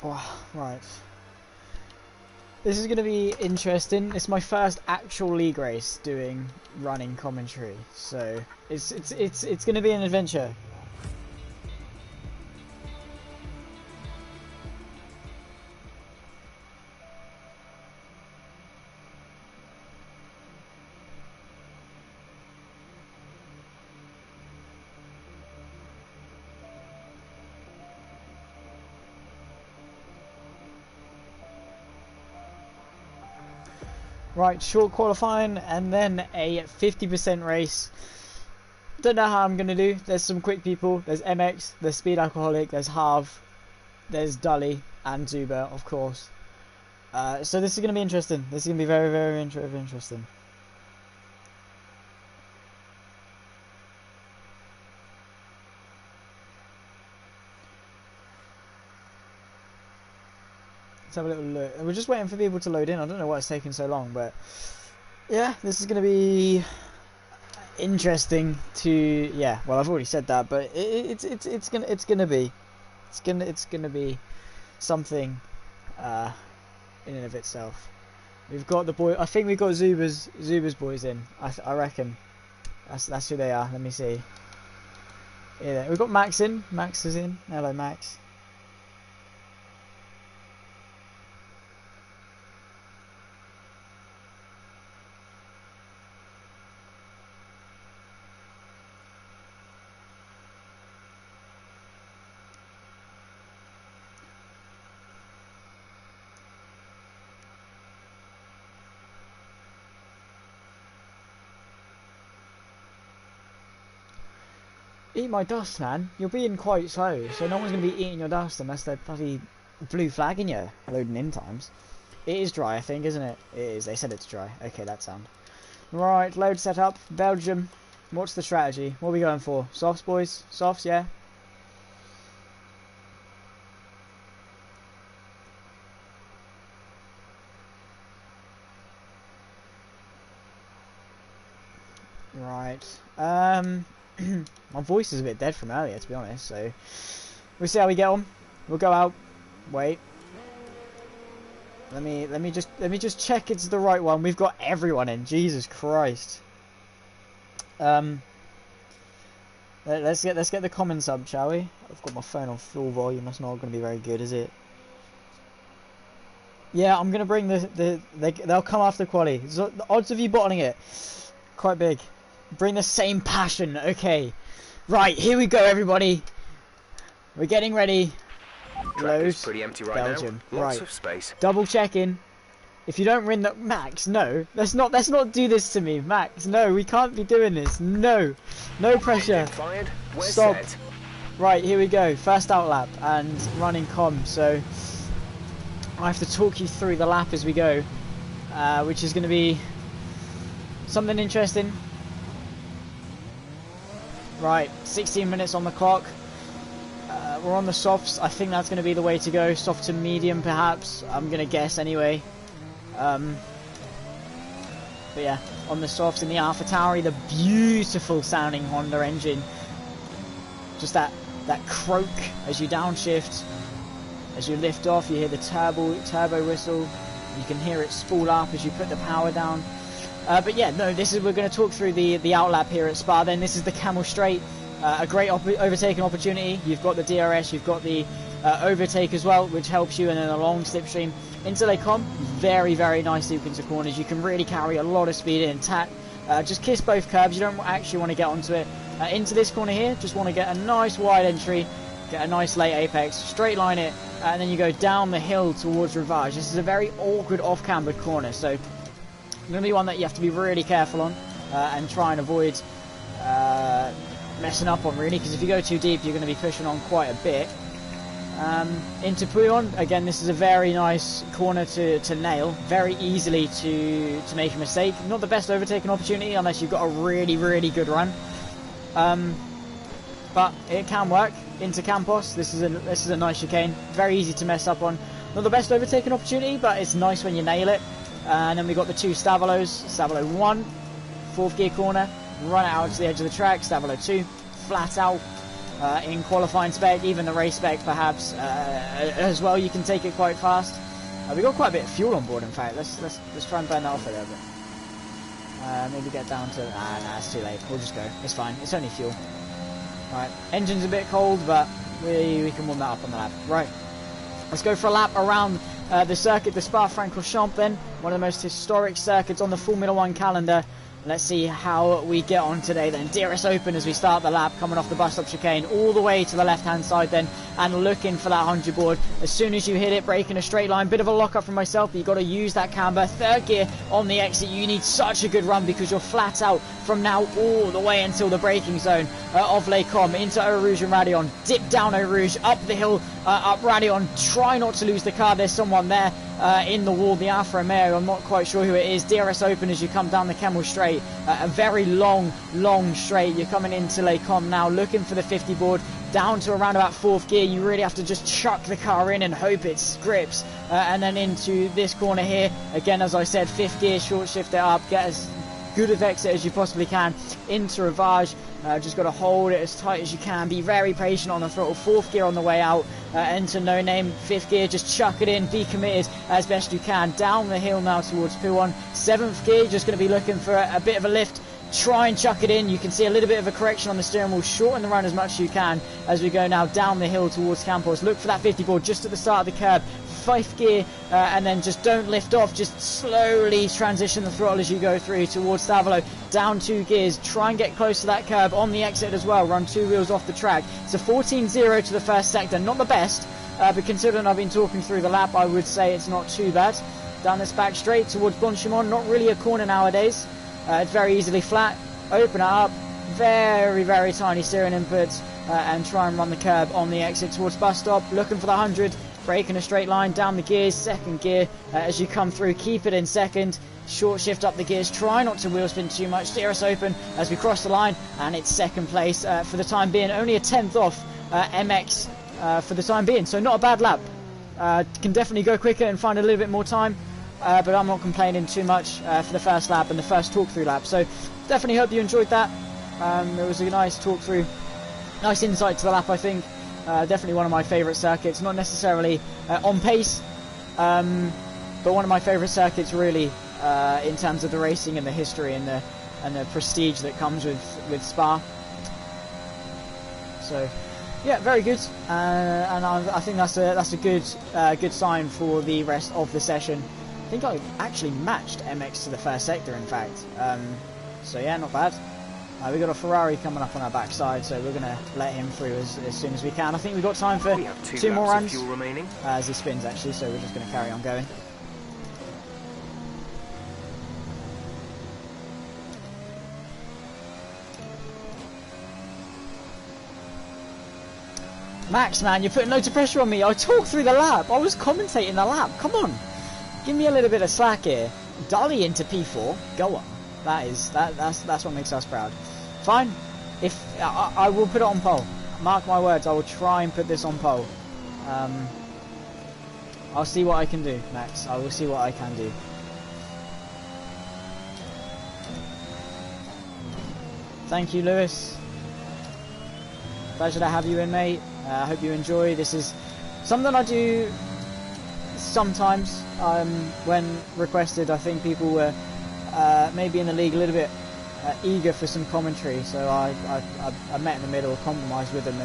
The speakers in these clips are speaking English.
Oh, right. This is going to be interesting. It's my first actual league race doing running commentary, so it's going to be an adventure. Right, short qualifying and then a 50% race. Don't know how I'm going to do. There's some quick people. There's MX, there's Speed Alcoholic, there's Harv, there's Dully, and Zuba, of course. So this is going to be interesting. This is going to be very, very interesting. Let's have a little look. We're just waiting for people to load in. I don't know why it's taking so long, but yeah, this is going to be interesting to, yeah, well, I've already said that, but it's gonna be something in and of itself. We've got the boy. I think we've got Zuba's boys in. I reckon that's who they are. Let me see. Yeah, we've got Max in. Max is in. Hello, Max. Eat my dust, man. You're being quite slow, so no one's going to be eating your dust unless they're bloody blue flagging you, loading in times. It is dry, I think, isn't it? It is. They said it's dry. Okay, that sound. Right, load set up. Belgium. What's the strategy? What are we going for? Softs, boys? Softs, yeah? Right. My voice is a bit dead from earlier, to be honest, so we'll see how we get on. We'll go out. Wait. Let me just check it's the right one. We've got everyone in. Jesus Christ. Let's get the common sub, shall we? I've got my phone on full volume. That's not going to be very good, is it? Yeah, I'm gonna bring they'll come after quali. So the odds of you bottling it, quite big. Bring the same passion. Okay. Right, here we go, everybody. We're getting ready. Load. Pretty empty right Belgium. Now. Lots right. of space. Double checking. If you don't win the Max, no. Let's not do this to me, Max. No, we can't be doing this. No. No pressure. Fired. We're Stop. Set. Right, here we go. First out lap and running com. So I have to talk you through the lap as we go, which is going to be something interesting. Right, 16 minutes on the clock. We're on the softs. I think that's going to be the way to go. Soft to medium, perhaps. I'm going to guess anyway. But yeah, on the softs in the AlphaTauri, the beautiful sounding Honda engine. Just that croak as you downshift. As you lift off, you hear the turbo whistle. You can hear it spool up as you put the power down. But yeah, no, we're going to talk through the outlap here at Spa. Then this is the Camel Straight, a great overtaking opportunity. You've got the DRS, you've got the overtake as well, which helps you, and then a long slipstream into Les Combes. Very, very nice sequence of corners. You can really carry a lot of speed in tack. Just kiss both curbs. You don't actually want to get onto it. Into this corner here, just want to get a nice wide entry, get a nice late apex, straight line it, and then you go down the hill towards Rivage. This is a very awkward off-cambered corner, so going to be one that you have to be really careful on and try and avoid messing up on, really, because if you go too deep you're going to be pushing on quite a bit. Into Pouillon, again, this is a very nice corner to nail, very easily to make a mistake. Not the best overtaking opportunity unless you've got a really, really good run, but it can work. Into Campos, this is a nice chicane, very easy to mess up on. Not the best overtaking opportunity, but it's nice when you nail it. And then we got the two Stavolos. Stavolo 1, fourth gear corner, run it out to the edge of the track. Stavolo 2, flat out, in qualifying spec, even the race spec perhaps as well. You can take it quite fast. We got quite a bit of fuel on board, in fact. Let's try and burn that off a little bit. Maybe get down to... nah, it's too late. We'll just go. It's fine. It's only fuel. Right, engine's a bit cold, but we can warm that up on the lap. Right, let's go for a lap around the circuit, the Spa-Francorchamps then. One of the most historic circuits on the Formula 1 calendar. Let's see how we get on today then. DRS open as we start the lap, coming off the bus stop chicane, all the way to the left-hand side then, and looking for that 100 board. As soon as you hit it, brake in a straight line. Bit of a lock-up from myself, but you've got to use that camber. Third gear on the exit. You need such a good run because you're flat out from now all the way until the braking zone of Les Combes, into Eau Rouge and Radion. Dip down Eau Rouge, up the hill, up Radion. Try not to lose the car. There's someone there. In the wall, the Alfa Romeo, I'm not quite sure who it is. DRS open as you come down the Camel Straight, a very long straight. You're coming into Les Combes now, looking for the 50 board, down to around about 4th gear. You really have to just chuck the car in and hope it grips, and then into this corner here, again as I said, 5th gear, short shift it up, get as good of exit as you possibly can into Rivage. Just got to hold it as tight as you can, be very patient on the throttle. 4th gear on the way out, into No Name. 5th gear, just chuck it in, be committed as best you can. Down the hill now towards Pouhon. 7th gear, just going to be looking for a bit of a lift. Try and chuck it in. You can see a little bit of a correction on the steering wheel. Shorten the run as much as you can as we go now down the hill towards Campos. Look for that 50 board just at the start of the curb. 5th gear, and then just don't lift off. Just slowly transition the throttle as you go through towards Stavolo. Down 2 gears. Try and get close to that curb on the exit as well. Run 2 wheels off the track. It's a 14.0 to the first sector. Not the best, but considering I've been talking through the lap, I would say it's not too bad. Down this back straight towards Bonchimon. Not really a corner nowadays. It's very easily flat. Open it up. Very tiny steering input, and try and run the curb on the exit towards bus stop. Looking for the 100. Brake in a straight line, down the gears, 2nd gear as you come through, keep it in 2nd, short shift up the gears, try not to wheel spin too much, DRS open as we cross the line, and it's 2nd place for the time being, only a 10th off MX for the time being, so not a bad lap. Can definitely go quicker and find a little bit more time, but I'm not complaining too much for the first lap and the first talk through lap, so definitely hope you enjoyed that. It was a nice talk through, nice insight to the lap I think. Definitely one of my favourite circuits, not necessarily on pace, but one of my favourite circuits really in terms of the racing and the history and the prestige that comes with Spa. So yeah, very good, and I think that's a good sign for the rest of the session. I think I actually matched MX to the first sector, in fact. So yeah, not bad. We've got a Ferrari coming up on our backside, so we're going to let him through as soon as we can. I think we've got time for 2 more runs fuel remaining. As he spins actually, so we're just going to carry on going. Max, man, you're putting loads of pressure on me. I talked through the lap. I was commentating the lap. Come on. Give me a little bit of slack here. Dolly into P4. Go on. That's what makes us proud. Fine. If I will put it on pole. Mark my words, I will try and put this on pole. I'll see what I can do, Max. I will see what I can do. Thank you, Lewis. Pleasure to have you in, mate. I hope you enjoy. This is something I do sometimes when requested. I think people were maybe in the league a little bit eager for some commentary, so I met in the middle, compromised with them,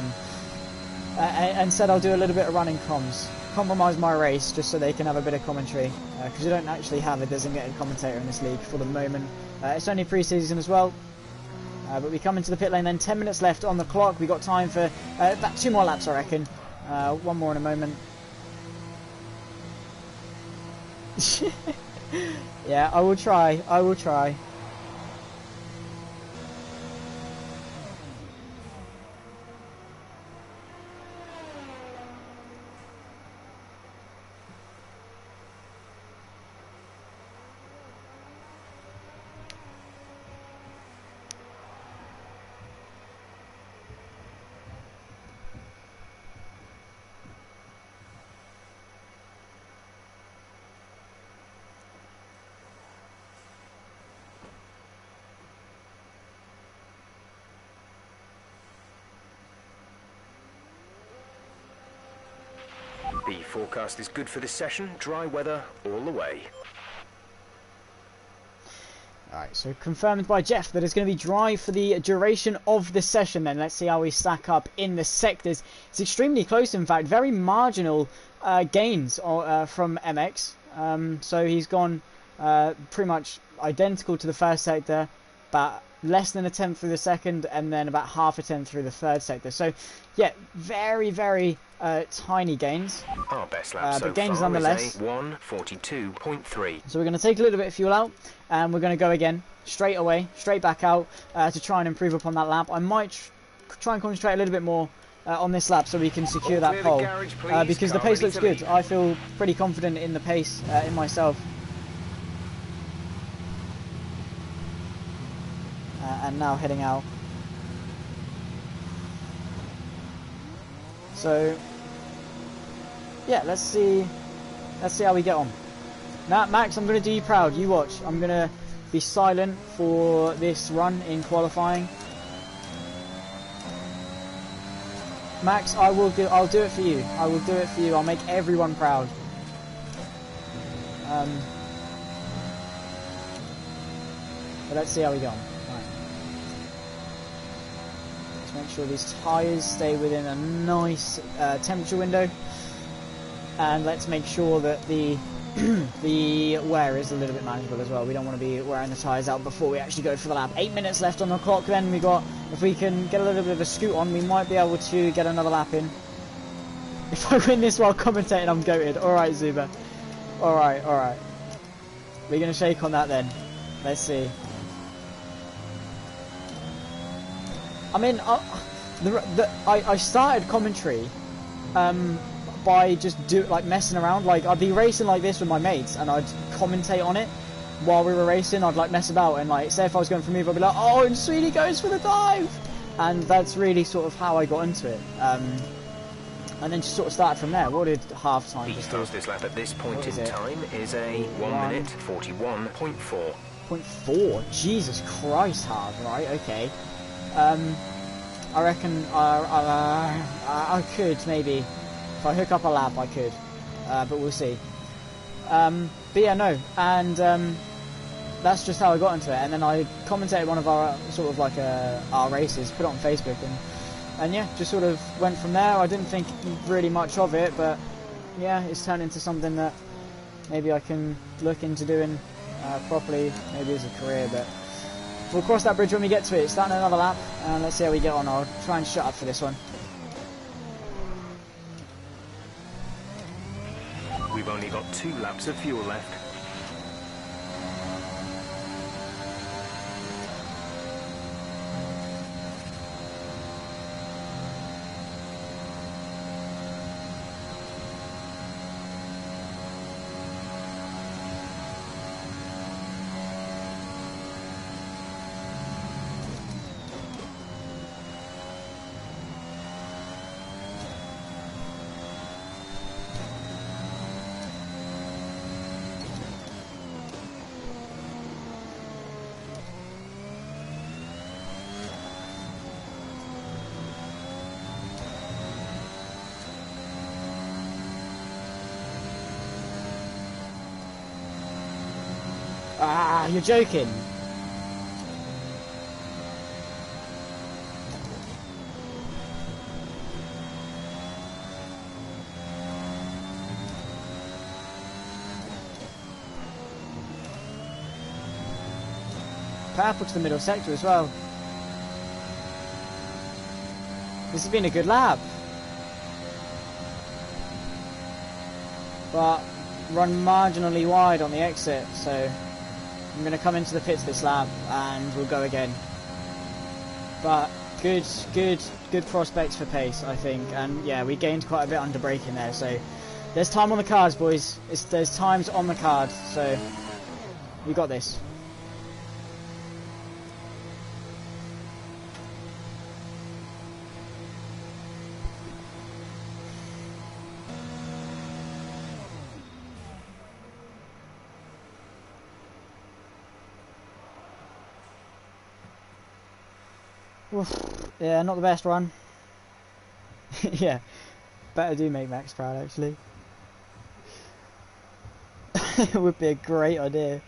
and said I'll do a little bit of running comms, compromise my race just so they can have a bit of commentary, because you don't actually have a designated commentator in this league for the moment. It's only pre-season as well, but we come into the pit lane then. 10 minutes left on the clock. We got time for about 2 more laps, I reckon. 1 more in a moment. Yeah, I will try. The forecast is good for this session. Dry weather all the way. Alright, so confirmed by Jeff that it's going to be dry for the duration of the session then. Let's see how we stack up in the sectors. It's extremely close, in fact. Very marginal gains from MX. So he's gone pretty much identical to the first sector, but less than a tenth through the second, and then about half a tenth through the third sector. So, yeah, very, very tiny gains. Our best lap so but gains far nonetheless. is a 1:42.3. So we're going to take a little bit of fuel out, and we're going to go again, straight away, straight back out, to try and improve upon that lap. I might try and concentrate a little bit more on this lap so we can secure that pole, because the pace looks good. I feel pretty confident in the pace, in myself. And now heading out. So yeah, let's see how we get on. Now, Max, I'm going to do you proud. You watch. I'm going to be silent for this run in qualifying. Max, I'll do it for you. I will do it for you. I'll make everyone proud. But let's see how we go on. Make sure these tyres stay within a nice temperature window, and let's make sure that the the wear is a little bit manageable as well. We don't want to be wearing the tyres out before we actually go for the lap. 8 minutes left on the clock. Then we got, if we can get a little bit of a scoot on, we might be able to get another lap in. If I win this while commentating, I'm goated. All right, Zuba. All right. We're gonna shake on that then. Let's see. I mean, I started commentary by just messing around. Like, I'd be racing like this with my mates, and I'd commentate on it while we were racing. I'd like mess about and like say if I was going for a move, I'd be like, "Oh, and Sweetie goes for the dive," and that's really sort of how I got into it. And then just sort of started from there. What did half time just do? The fastest lap at this point in time is a 1:41.4. 0.4. Jesus Christ, hard. Right? Okay. I reckon I could maybe, if I hook up a lap, I could, but we'll see. But yeah, no, and that's just how I got into it. And then I commentated one of our sort of like our races, put it on Facebook, and yeah, just sort of went from there. I didn't think really much of it, but yeah, it's turned into something that maybe I can look into doing properly, maybe as a career. But we'll cross that bridge when we get to it. Starting another lap, and let's see how we get on. I'll try and shut up for this one. We've only got 2 laps of fuel left. Ah, you're joking. Purple to the middle sector as well. This has been a good lap. But run marginally wide on the exit, so I'm going to come into the pits this lap and we'll go again. But good prospects for pace, I think. And yeah, we gained quite a bit under braking there, so there's time on the cards, boys. There's times on the card, so we got this. Yeah, not the best run. Yeah, better do make Max proud, actually. It would be a great idea.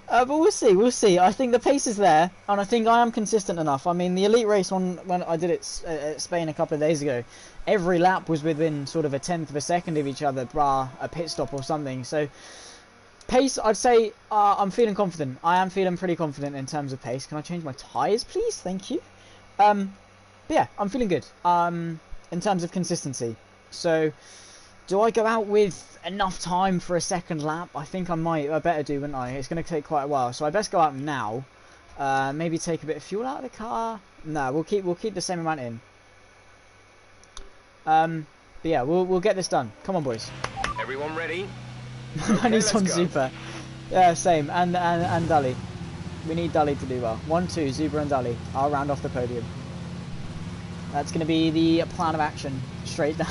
But we'll see, we'll see. I think the pace is there, and I think I am consistent enough. I mean, the elite race when I did it at Spain a couple of days ago, every lap was within sort of a tenth of a second of each other, bar a pit stop or something. So, pace, I'd say I'm feeling confident. I am feeling pretty confident in terms of pace. Can I change my tyres, please? Thank you. But yeah, I'm feeling good in terms of consistency. So, do I go out with enough time for a second lap? I think I might. I better do, wouldn't I? It's going to take quite a while, so I best go out now. Maybe take a bit of fuel out of the car. No, we'll keep the same amount in. But yeah, we'll get this done. Come on, boys. Everyone ready? Money's on Super. Yeah, same. And Dully. We need Dully to do well. 1-2, Zuber and Dully. I'll round off the podium. That's going to be the plan of action. Straight down.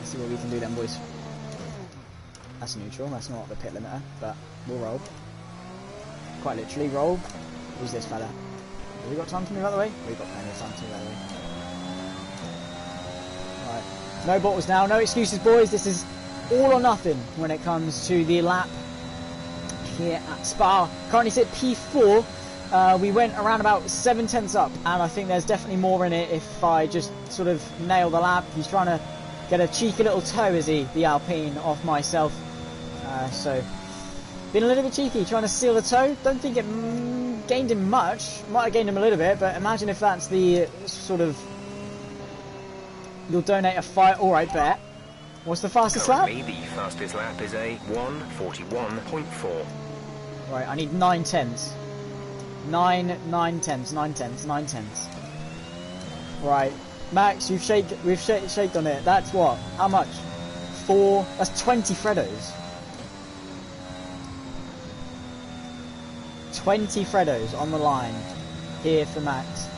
See what we can do then, boys. That's neutral, that's not the pit limiter, but we'll roll. Quite literally, roll. Who's this fella? Have we got time to move out of the way? We've got plenty of time to move out of the way. Right. No bottles now, no excuses, boys. This is all or nothing when it comes to the lap here at Spa. Currently sit P4. We went around about 7 tenths up, and I think there's definitely more in it if I just sort of nail the lap. He's trying to get a cheeky little toe, is he, the Alpine, off myself. So, been a little bit cheeky, trying to seal the toe. Don't think it gained him much. Might have gained him a little bit, but imagine if that's the sort of... You'll donate a fight. Alright, bet. What's the fastest lap? Currently, the fastest lap is a 1:41.4. Right, I need 9 tenths. 9 tenths. Right. Max, we've shaked on it. That's what? How much? 4. That's 20 Freddos. 20 Freddos on the line here for Max.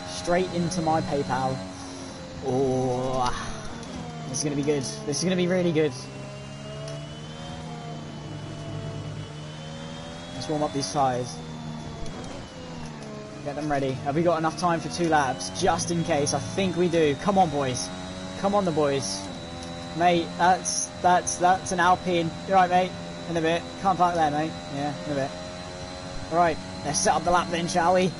Straight into my PayPal. Oh, this is going to be good. This is going to be really good. Let's warm up these tyres. Get them ready. Have we got enough time for 2 laps? Just in case. I think we do. Come on, boys. Come on, the boys. Mate, that's an Alpine. You're right, mate. In a bit. Can't park there, mate. Yeah, in a bit. Right, let's set up the lap then, shall we?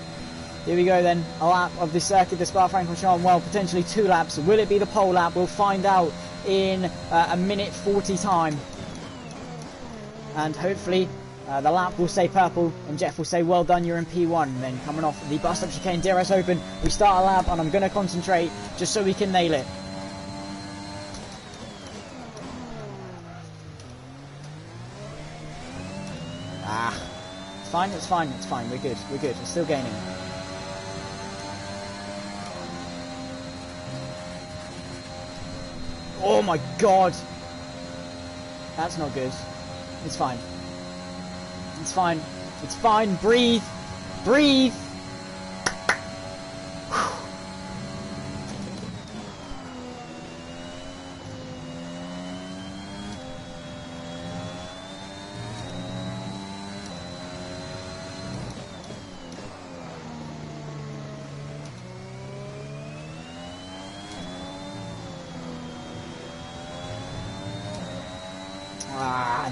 Here we go then. A lap of the circuit, the Spa-Francorchamps. Well, potentially 2 laps. Will it be the pole lap? We'll find out in a minute 40 time. And hopefully... the lap will say purple, and Jeff will say, well done, you're in P1. Then coming off the bus stop chicane, DRS open, we start a lap, and I'm going to concentrate just so we can nail it. It's fine, we're good, we're still gaining. Oh my god! That's not good. It's fine. It's fine. It's fine. Breathe. Breathe.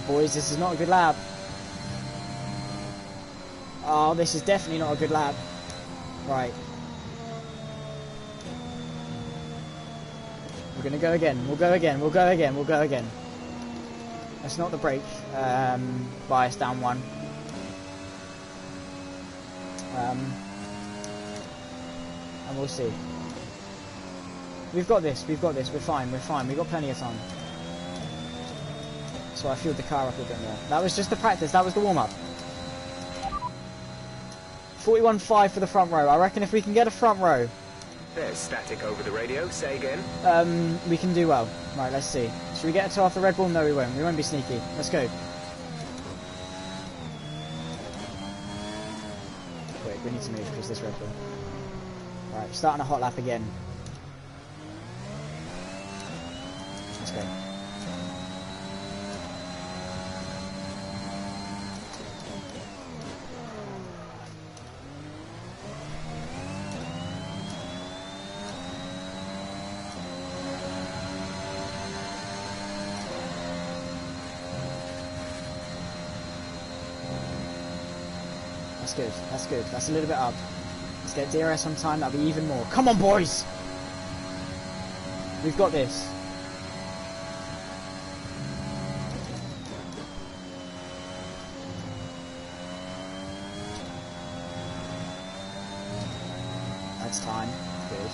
Boys, this is not a good lap. Oh, this is definitely not a good lap. Right. We're going to go again. We'll go again. That's not the brake. Bias down 1. And we'll see. We've got this. We're fine. We've got plenty of time. So I fueled the car up a bit more. That was just the practice. That was the warm-up. 41.5 for the front row. I reckon if we can get a front row... There's static over the radio. Say again. We can do well. Right, let's see. Should we get a toe off the Red Bull? No, we won't. We won't be sneaky. Let's go. Quick, we need to move because this Red Bull. Alright, starting a hot lap again. Let's go. That's good. That's good. That's a little bit up. Let's get DRS on time. That'll be even more. Come on, boys! We've got this. That's time. Good.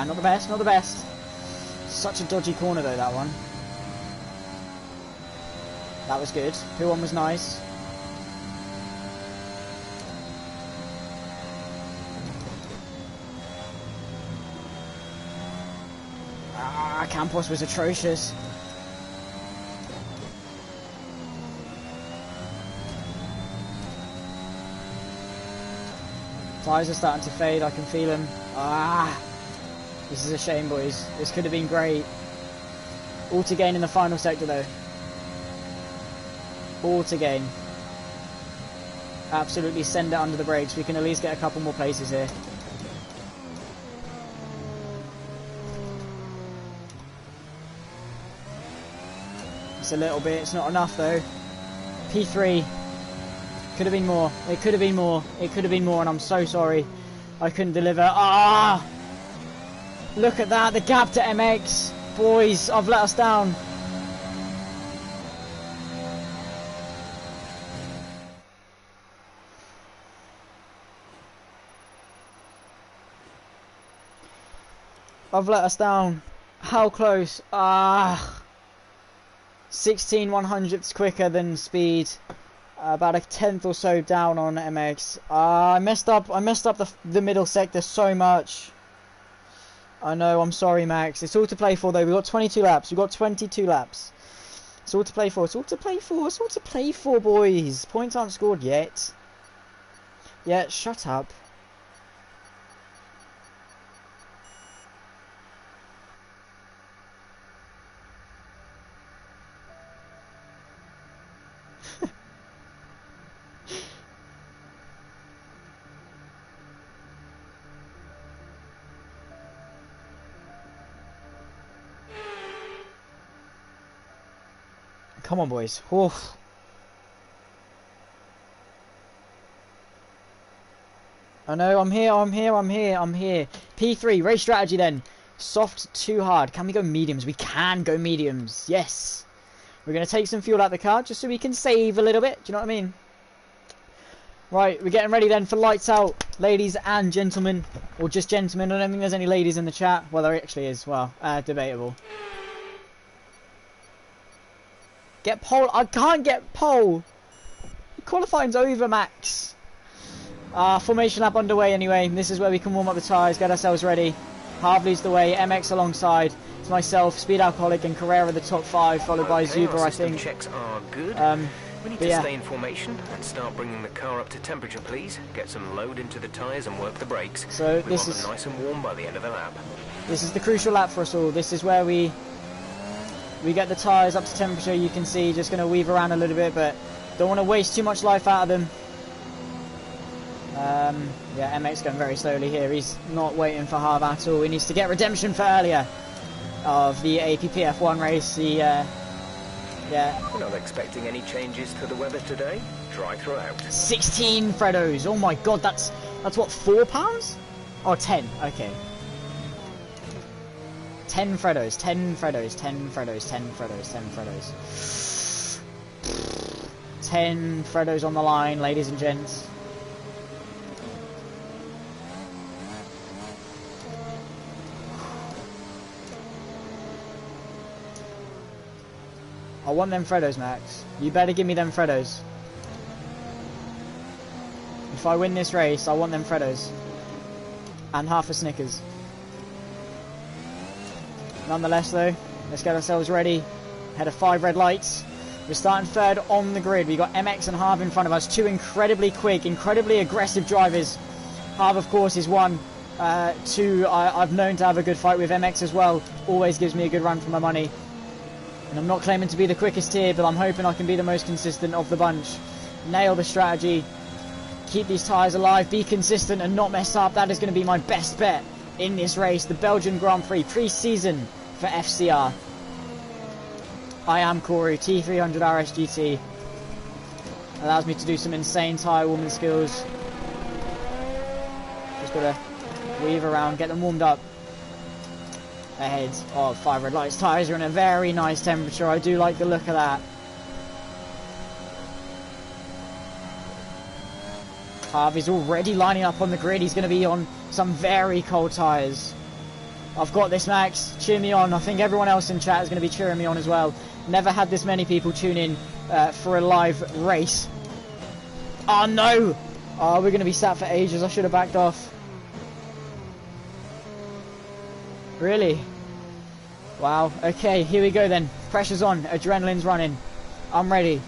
Not the best, not the best. Such a dodgy corner though, that one. That was good. P1 was nice. Campos was atrocious. Tyres are starting to fade, I can feel them. This is a shame, boys. This could have been great. All to gain in the final sector, though. All to gain. Absolutely send it under the brakes. We can at least get a couple more places here. It's a little bit. It's not enough, though. P3. Could have been more. It could have been more. It could have been more, and I'm so sorry. I couldn't deliver. Look at that, the gap to MX. Boys, I've let us down. I've let us down. How close? 16 100ths quicker than speed. About a tenth or so down on MX. I messed up the middle sector so much. I know, I'm sorry, Max. It's all to play for, though. We've got 22 laps. We've got 22 laps. It's all to play for. It's all to play for. It's all to play for, boys. Points aren't scored yet. Yeah, shut up. Come on, boys. Oof. I know, I'm here. P3, race strategy then. Soft, too hard. Can we go mediums? We can go mediums. Yes. We're going to take some fuel out the car just so we can save a little bit. Do you know what I mean? Right, we're getting ready then for lights out. Ladies and gentlemen. Or just gentlemen. I don't think there's any ladies in the chat. Well, there actually is. Well, debatable. Get pole. I can't get pole. Qualifying's over, Max. Formation lap underway anyway. This is where we can warm up the tyres, get ourselves ready. Harvey's the way, MX alongside. It's myself, Speed Alcoholic, and Carrera the top 5, followed by Zuber, I think. Checks are good. We need to stay in formation and start bringing the car up to temperature, please. Get some load into the tyres and work the brakes. So we want them nice and warm by the end of the lap. This is the crucial lap for us all. This is where we get the tyres up to temperature. You can see, just going to weave around a little bit, but don't want to waste too much life out of them. Yeah, MX going very slowly here. He's not waiting for Harv at all. He needs to get redemption for earlier of the APPF1 race. Yeah. We're not expecting any changes to the weather today. Dry throughout. 16 Freddos. Oh my god, that's what, £4? Or 10? Okay. 10 Freddos. 10 Freddos. 10 Freddos. 10 Freddos. 10 Freddos. 10 Freddos on the line, ladies and gents. I want them Freddos, Max. You better give me them Freddos. If I win this race, I want them Freddos. And half a Snickers. Nonetheless, though, let's get ourselves ready. Head of 5 red lights. We're starting third on the grid. We've got MX and Harv in front of us. 2 incredibly quick, incredibly aggressive drivers. Harv, of course, is 1. 2, I've known to have a good fight with. MX as well. Always gives me a good run for my money. And I'm not claiming to be the quickest here, but I'm hoping I can be the most consistent of the bunch. Nail the strategy. Keep these tyres alive. Be consistent and not mess up. That is going to be my best bet in this race, the Belgian Grand Prix pre-season for FCR. I am Corey, T300 RSGT. Allows me to do some insane tyre warming skills. Just got to weave around, get them warmed up ahead of 5 red lights. Tyres are in a very nice temperature. I do like the look of that. Harvey's already lining up on the grid. He's going to be on some very cold tyres. I've got this, Max. Cheer me on. I think everyone else in chat is going to be cheering me on as well. Never had this many people tune in for a live race. Oh no! Oh, we're going to be sat for ages. I should have backed off. Really? Wow. Okay, here we go then. Pressure's on. Adrenaline's running. I'm ready.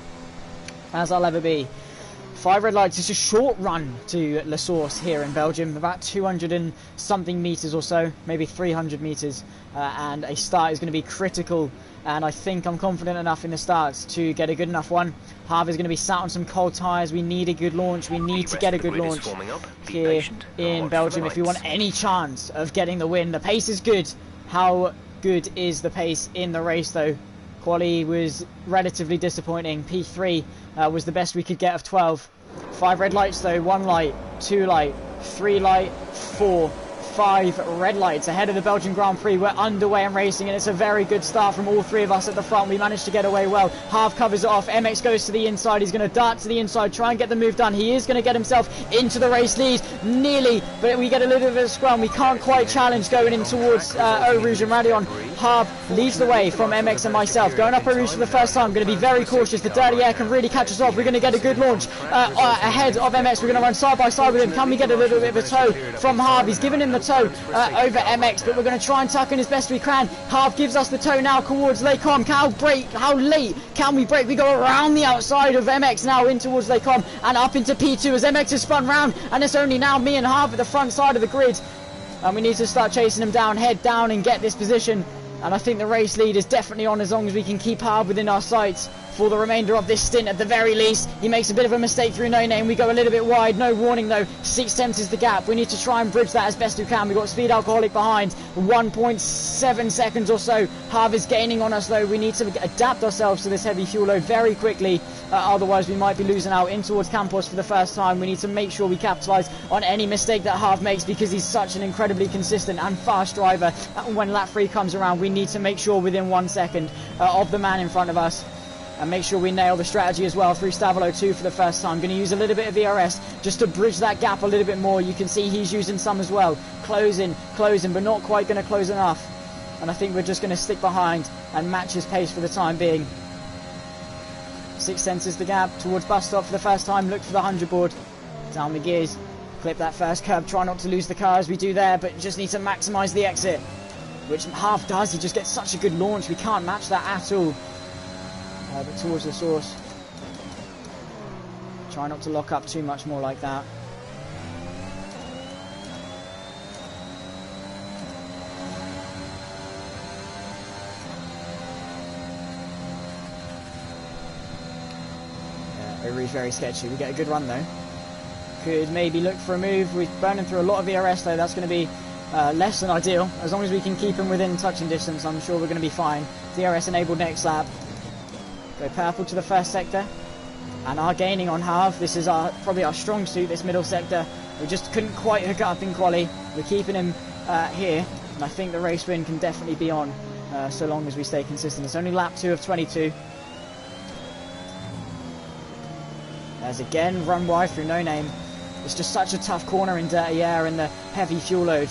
As I'll ever be. 5 red lights. It's a short run to La Source here in Belgium. About 200 and something meters or so. Maybe 300 meters. And a start is going to be critical. And I think I'm confident enough in the starts to get a good enough one. Harvey's going to be sat on some cold tyres. We need a good launch. We need to get a good launch here in Belgium if we want any chance of getting the win. The pace is good. How good is the pace in the race though? Quali was relatively disappointing. P3 was the best we could get of 12. 5 red lights though. 1 light, 2 light, 3 light, 4, 5 red lights ahead of the Belgian Grand Prix. We're underway and racing, and it's a very good start from all 3 of us at the front. We managed to get away well. Half covers it off. MX goes to the inside. He's going to dart to the inside, try and get the move done. He is going to get himself into the race lead, nearly, but we get a little bit of a scrum. We can't quite challenge going in towards Eau Rouge and Radion. Harv leads the way from MX and myself. Going up Eau Rouge for the first time. Going to be very cautious. The dirty air can really catch us off. We're going to get a good launch ahead of MX. We're going to run side by side with him. Can we get a little bit of a tow from Harv? He's given him the tow over MX, but we're going to try and tuck in as best we can. Harv gives us the tow now towards Lecom. How late can we brake? We go around the outside of MX now in towards Lecom and up into P2 as MX has spun round, and it's only now me and Harv at the front side of the grid. And we need to start chasing him down, head down and get this position. And I think the race lead is definitely on as long as we can keep Harv within our sights for the remainder of this stint at the very least. He makes a bit of a mistake through No Name. We go a little bit wide. No warning though. 6/10 is the gap. We need to try and bridge that as best we can. We've got Speed Alcoholic behind. 1.7 seconds or so. Harv is gaining on us though. We need to adapt ourselves to this heavy fuel load very quickly. Otherwise we might be losing out in towards Campos for the first time. We need to make sure we capitalise on any mistake that Harv makes because he's such an incredibly consistent and fast driver. When lap 3 comes around, we need to make sure within 1 second of the man in front of us. And make sure we nail the strategy as well through Stavolo 2 for the first time. Going to use a little bit of ERS just to bridge that gap a little bit more. You can see he's using some as well. Closing, but not quite going to close enough. And I think we're just going to stick behind and match his pace for the time being. 6/10 is the gap towards bus stop for the first time. Look for the 100 board. Down the gears. Clip that first curb. Try not to lose the car as we do there, but just need to maximise the exit. Which Harv does. He just gets such a good launch. We can't match that at all. But towards the source. Try not to lock up too much more like that. Yeah, Oru's very sketchy. We get a good run though. Could maybe look for a move. We're burning through a lot of ERS though. That's going to be less than ideal. As long as we can keep him within touching distance, I'm sure we're going to be fine. DRS enabled next lap. Go purple to the first sector and are gaining on Harv. This is probably our strong suit, this middle sector. We just couldn't quite hook up in quali. We're keeping him here, and I think the race win can definitely be on so long as we stay consistent. It's only lap 2 of 22. There's again run wide through No Name. It's just such a tough corner in dirty air and the heavy fuel load.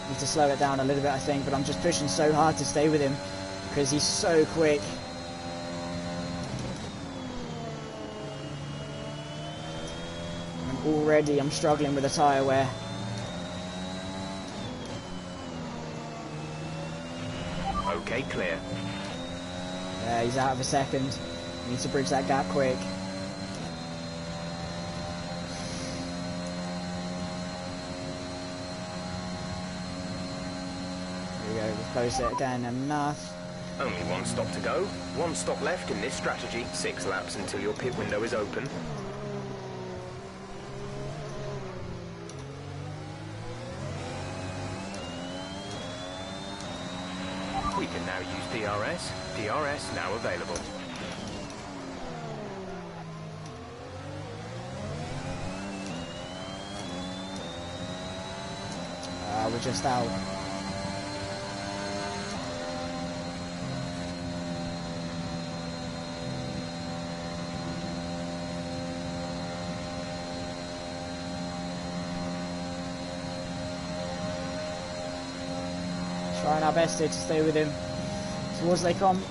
Need to slow it down a little bit I think, but I'm just pushing so hard to stay with him because he's so quick. And already I'm struggling with the tyre wear. Okay, clear. Yeah, he's out of a second. Need to bridge that gap quick. There we go, we've closed it again enough. Only one stop to go. One stop left in this strategy. 6 laps until your pit window is open. can now use DRS. DRS now available. We're just out. Trying our best here to stay with him towards they come.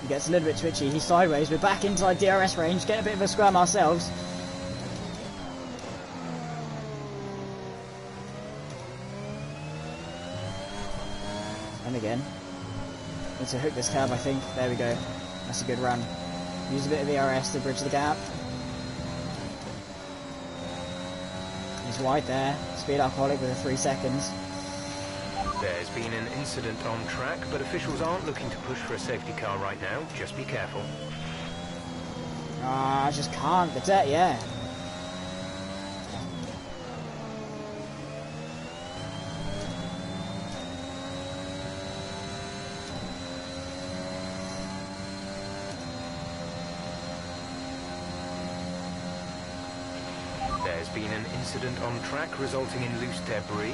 He gets a little bit twitchy. He's sideways. We're back inside DRS range. Get a bit of a scrum ourselves. And again. Need to hook this curve, I think. There we go. That's a good run. Use a bit of ERS to bridge the gap. He's wide there. Speed alcoholic with a 3 seconds. There's been an incident on track, but officials aren't looking to push for a safety car right now. Just be careful. I just can't. The debt, yeah. There's been an incident on track resulting in loose debris.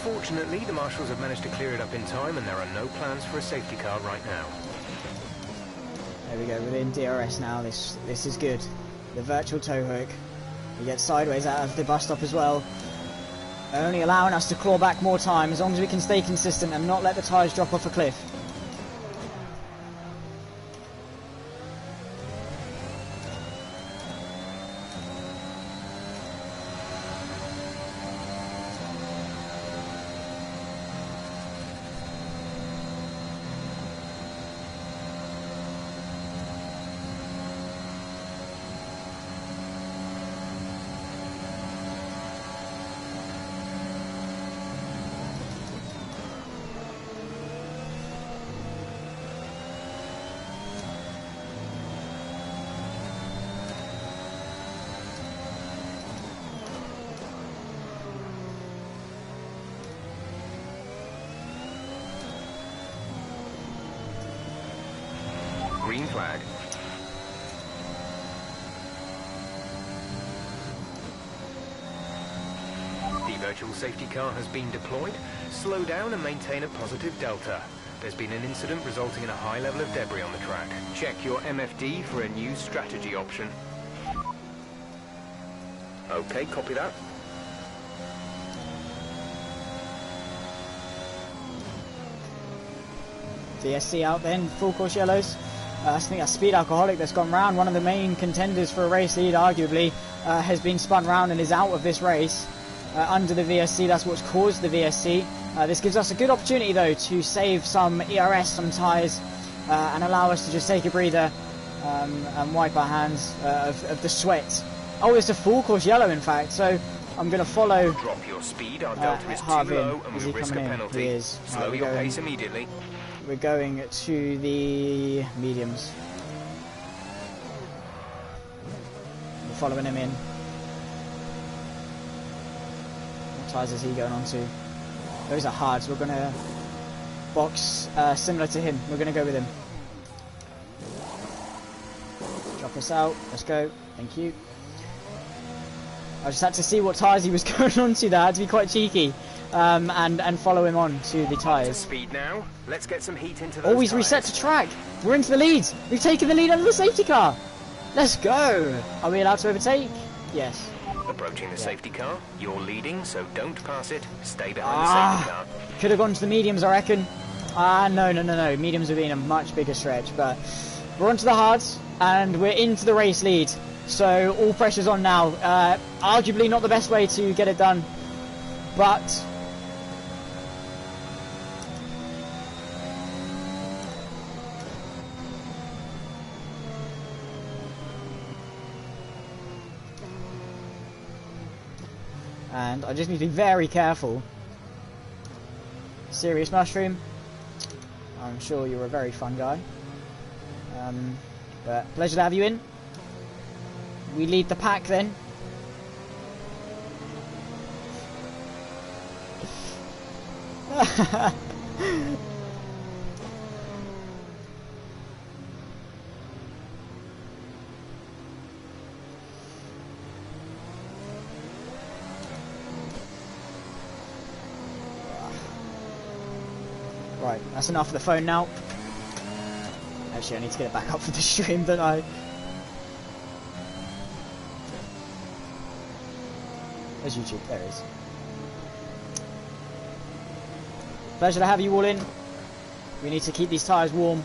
Fortunately, the marshals have managed to clear it up in time and there are no plans for a safety car right now. There we go, within DRS now. This is good. The virtual tow hook. We get sideways out of the bus stop as well. Only allowing us to claw back more time as long as we can stay consistent and not let the tyres drop off a cliff. Green flag. The virtual safety car has been deployed. Slow down and maintain a positive delta. There's been an incident resulting in a high level of debris on the track. Check your MFD for a new strategy option. Okay, copy that. VSC out then, full course yellows. I think that's Speed Alcoholic that's gone round. One of the main contenders for a race lead, arguably, has been spun round and is out of this race under the VSC. That's what's caused the VSC. This gives us a good opportunity, though, to save some ERS, some tyres, and allow us to just take a breather and wipe our hands of the sweat. Oh, it's a full course yellow, in fact, so I'm going to follow. Drop your speed, our delta is too low and we'll risk a penalty. He is. Slow your pace immediately. We're going to the mediums. We're following him in. What tyres is he going on to? Those are hards. We're going to box similar to him. We're going to go with him. Drop us out. Let's go. Thank you. I just had to see what tyres he was going on to there. I had to be quite cheeky. And follow him on to the tyres. Speed now. Let's get some heat into those Always reset to track. We're into the lead. We've taken the lead under the safety car. Let's go. Are we allowed to overtake? Yes. Approaching the safety car. You're leading, so don't pass it. Stay behind the safety car. Could have gone to the mediums, I reckon. No. Mediums have been a much bigger stretch, but we're onto the hards and we're into the race lead. So all pressure's on now. Arguably not the best way to get it done, but and I just need to be very careful. Serious Mushroom, I'm sure you're a very fun guy, but pleasure to have you in. We lead the pack then. Right, that's enough of the phone now. Actually, I need to get it back up for the stream, don't I? There's YouTube, there it is. Pleasure to have you all in. We need to keep these tyres warm.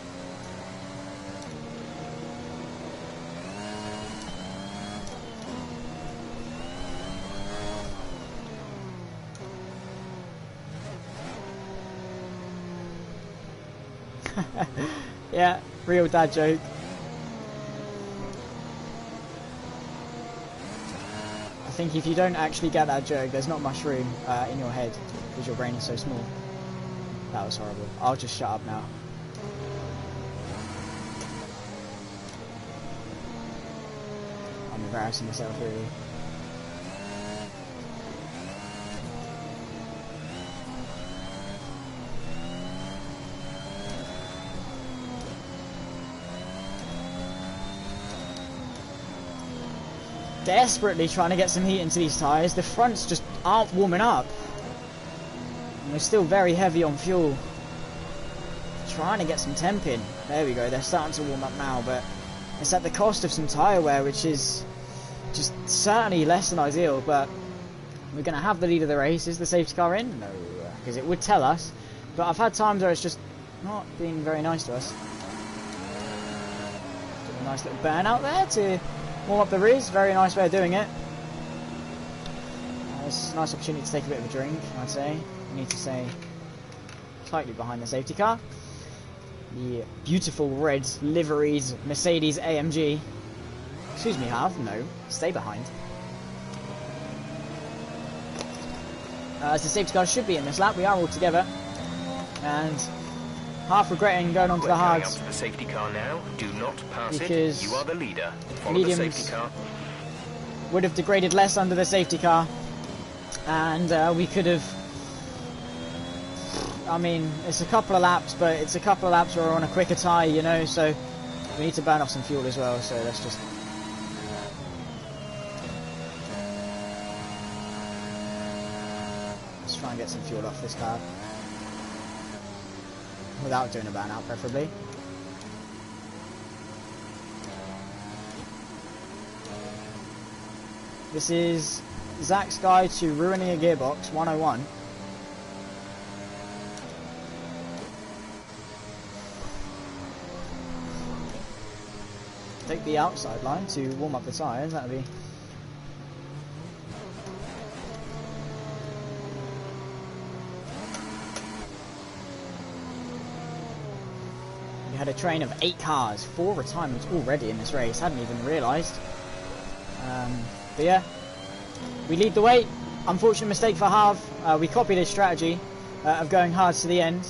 Yeah, real dad joke. I think if you don't actually get that joke, there's not much room in your head because your brain is so small. That was horrible. I'll just shut up now. I'm embarrassing myself, really. Desperately trying to get some heat into these tyres. The fronts just aren't warming up. And we're still very heavy on fuel. Trying to get some temp in. There we go, they're starting to warm up now, but it's at the cost of some tyre wear, which is just certainly less than ideal. But we're going to have the lead of the race. Is the safety car in? No, because it would tell us. But I've had times where it's just not being very nice to us. A nice little burnout there to warm up the rears. Very nice way of doing it. It's a nice opportunity to take a bit of a drink, I'd say. We need to stay slightly behind the safety car. The beautiful red liveried Mercedes AMG. Excuse me, Harv. No, stay behind. As the safety car should be in this lap, we are all together. And half regretting going onto the hards. Up to the safety car now. Do not pass because it. You are the leader. Follow the safety car. Would have degraded less under the safety car. And we could have... I mean, it's a couple of laps, but it's a couple of laps where we're on a quicker tyre, you know, so we need to burn off some fuel as well, so let's just... Let's try and get some fuel off this car. Without doing a burnout, preferably. This is Zach's guide to ruining a gearbox, 101. Take the outside line to warm up the tyres, that'll be... We had a train of 8 cars, 4 retirements already in this race, hadn't even realised. But yeah, we lead the way. Unfortunate mistake for Harv. We copied his strategy of going hard to the end.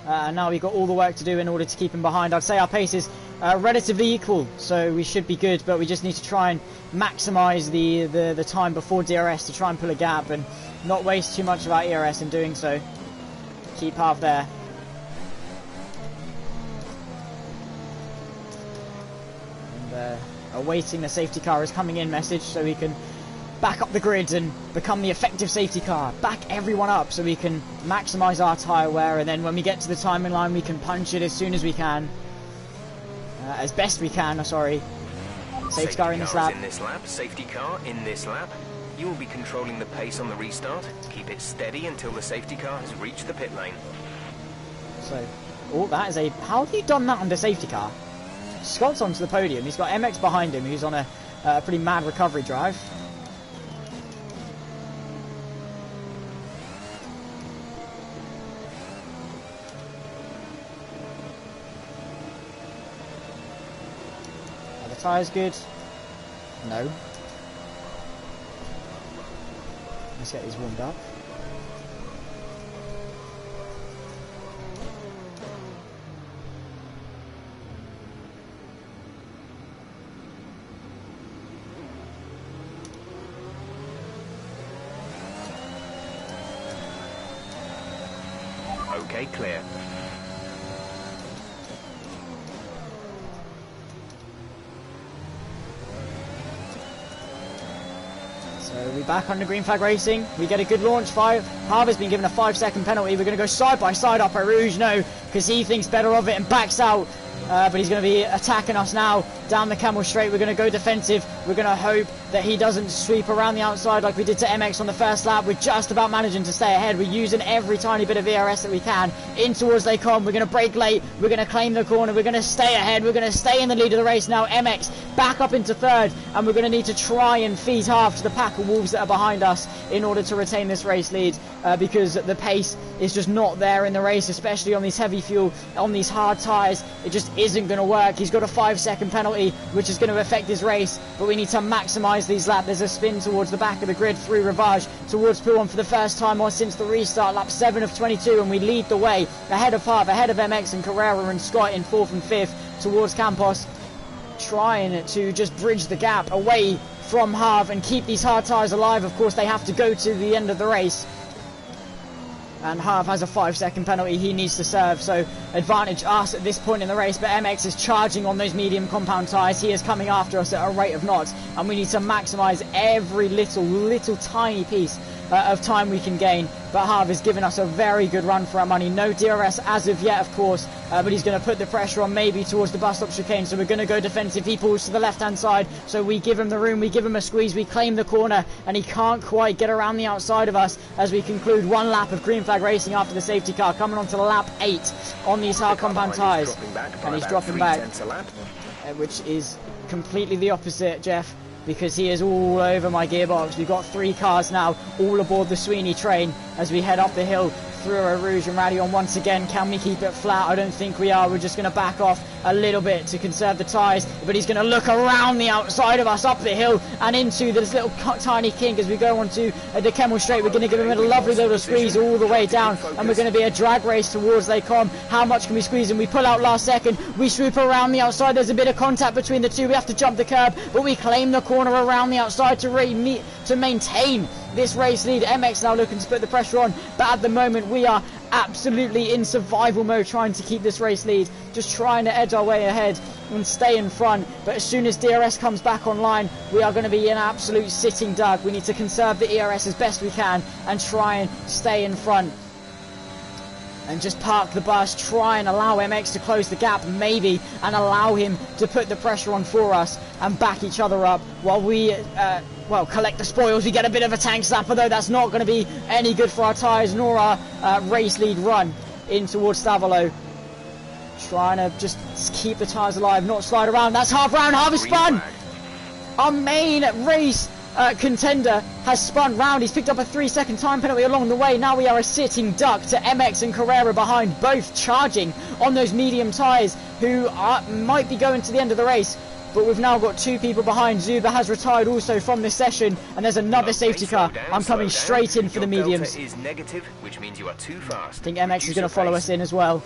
And now we've got all the work to do in order to keep him behind. I'd say our pace is relatively equal, so we should be good, but we just need to try and maximise the time before DRS to try and pull a gap and not waste too much of our ERS in doing so. Keep Harv there. And awaiting the safety car is coming in message so we can back up the grid and become the effective safety car. Back everyone up so we can maximise our tyre wear, and then when we get to the timing line we can punch it as soon as we can. As best we can, sorry. Safety car in this lap. Safety car in this lap. You will be controlling the pace on the restart. Keep it steady until the safety car has reached the pit lane. So, oh, that is a... How have you done that under safety car? Scott's onto the podium. He's got MX behind him, who's on a pretty mad recovery drive. Are the tyres good? No. Let's get these warmed up. Okay, clear. So we're back on the green flag racing. We get a good launch. Harvey's been given a 5-second penalty. We're going to go side by side up at Rouge. No, because he thinks better of it and backs out. But he's going to be attacking us now down the Camel Straight. We're going to go defensive. We're going to hope that he doesn't sweep around the outside like we did to MX on the first lap. We're just about managing to stay ahead. We're using every tiny bit of ERS that we can in towards Les Combes. We're going to brake late. We're going to claim the corner. We're going to stay ahead. We're going to stay in the lead of the race now. MX back up into third, and we're going to need to try and feed half to the pack of wolves that are behind us in order to retain this race lead, because the pace is just not there in the race, especially on these heavy fuel, on these hard tyres. It just isn't going to work. He's got a 5-second penalty, which is going to affect his race, but we need to maximise these laps. There's a spin towards the back of the grid through Rivage towards Pouon for the first time or since the restart, lap 7 of 22, and we lead the way ahead of Harv, ahead of MX and Carrera and Scott in 4th and 5th towards Campos, trying to just bridge the gap away from Harv and keep these hard tyres alive. Of course, they have to go to the end of the race, and Harv has a 5-second penalty he needs to serve, so advantage us at this point in the race. But MX is charging on those medium compound tyres. He is coming after us at a rate of knots, and we need to maximise every little tiny piece of time we can gain. But Harv is giving us a very good run for our money. No DRS as of yet, of course, but he's going to put the pressure on maybe towards the bus stop chicane, so we're going to go defensive. He pulls to the left hand side, so we give him the room, we give him a squeeze, we claim the corner, and he can't quite get around the outside of us as we conclude one lap of green flag racing after the safety car, coming on to lap 8 on these hard compound tyres, and he's dropping back, which is completely the opposite, Jeff, because he is all over my gearbox. We've got 3 cars now all aboard the Sweeney train as we head up the hill through a Rouge and Radion once again. Can we keep it flat? I don't think we are. We're just going to back off a little bit to conserve the tyres, but he's going to look around the outside of us up the hill and into this little tiny kink as we go onto the Camel Straight. We're going to give him a lovely little squeeze all the way down, and we're going to be a drag race towards Les Combes. How much can we squeeze? And we pull out last second. We swoop around the outside. There's a bit of contact between the two. We have to jump the curb, but we claim the corner around the outside to maintain this race lead. MX now looking to put the pressure on, but at the moment we are absolutely in survival mode, trying to keep this race lead, just trying to edge our way ahead and stay in front. But as soon as DRS comes back online, we are going to be an absolute sitting duck. We need to conserve the ERS as best we can and try and stay in front and just park the bus, try and allow MX to close the gap maybe, and allow him to put the pressure on for us and back each other up while we collect the spoils. We get a bit of a tank slapper though. That's not going to be any good for our tyres nor our race lead run in towards Stavolo. Trying to just keep the tyres alive, not slide around. That's half round. Half is spun. Our main race contender has spun round. He's picked up a 3-second time penalty along the way. Now we are a sitting duck to MX and Carrera behind, both charging on those medium tyres, who might be going to the end of the race. But we've now got 2 people behind. Zuba has retired also from this session, and there's another safety car. I'm coming straight in for the mediums. Is negative, which means you are too fast. I think MX is going to follow us in as well.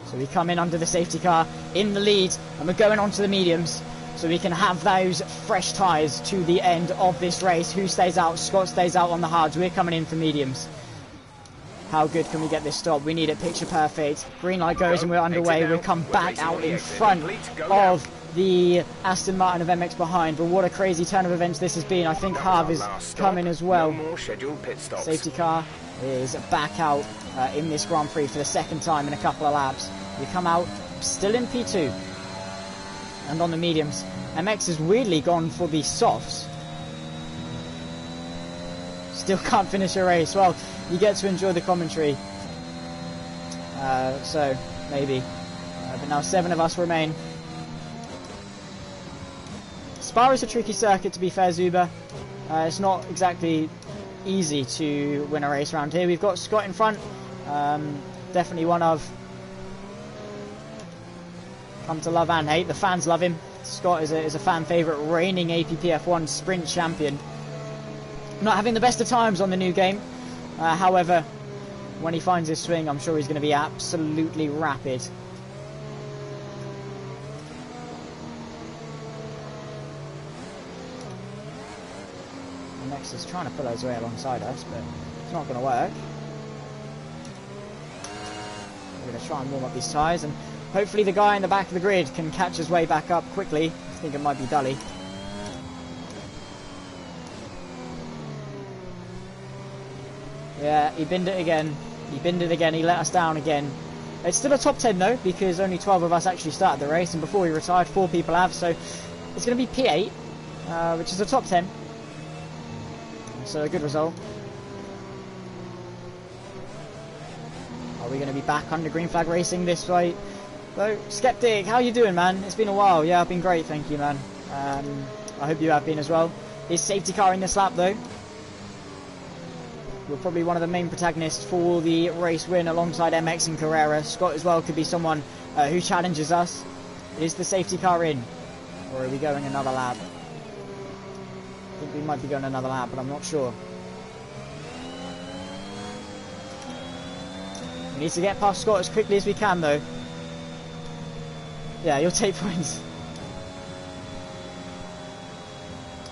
So we come in under the safety car in the lead, and we're going on to the mediums, so we can have those fresh tyres to the end of this race. Who stays out? Scott stays out on the hards. We're coming in for mediums. How good can we get this stop? We need it picture perfect. Green light goes and we're underway. We come back out in front of the Aston Martin of MX behind. But what a crazy turn of events this has been. I think Harv is coming as well. Safety car is back out in this Grand Prix for the second time in a couple of laps. We come out still in P2 and on the mediums. MX has weirdly gone for the softs. Still can't finish a race. Well, you get to enjoy the commentary, so maybe, but now 7 of us remain. Spa is a tricky circuit, to be fair, Zuba. It's not exactly easy to win a race around here. We've got Scott in front, definitely one of come to love and hate. The fans love him. Scott is a fan favourite, reigning APPF1 sprint champion. Not having the best of times on the new game. However, when he finds his swing, I'm sure he's going to be absolutely rapid. MX is trying to pull his way alongside us, but It's not going to work. We're going to try and warm up these tyres, and hopefully the guy in the back of the grid can catch his way back up quickly. I think it might be Dully. Yeah, he binned it again. He binned it again. He let us down again. It's still a top 10 though, because only 12 of us actually started the race, and before we retired, 4 people have. So it's going to be P8, which is a top 10. So a good result. Are we going to be back under green flag racing this way? So, Skeptic, how you doing, man? It's been a while. Yeah, I've been great, thank you, man. I hope you have been as well. Is safety car in this lap though? We're probably one of the main protagonists for the race win alongside MX and Carrera. Scott as well could be someone who challenges us. Is the safety car in? Or are we going another lap? I think we might be going another lap, but I'm not sure. We need to get past Scott as quickly as we can though. Yeah, you'll take points.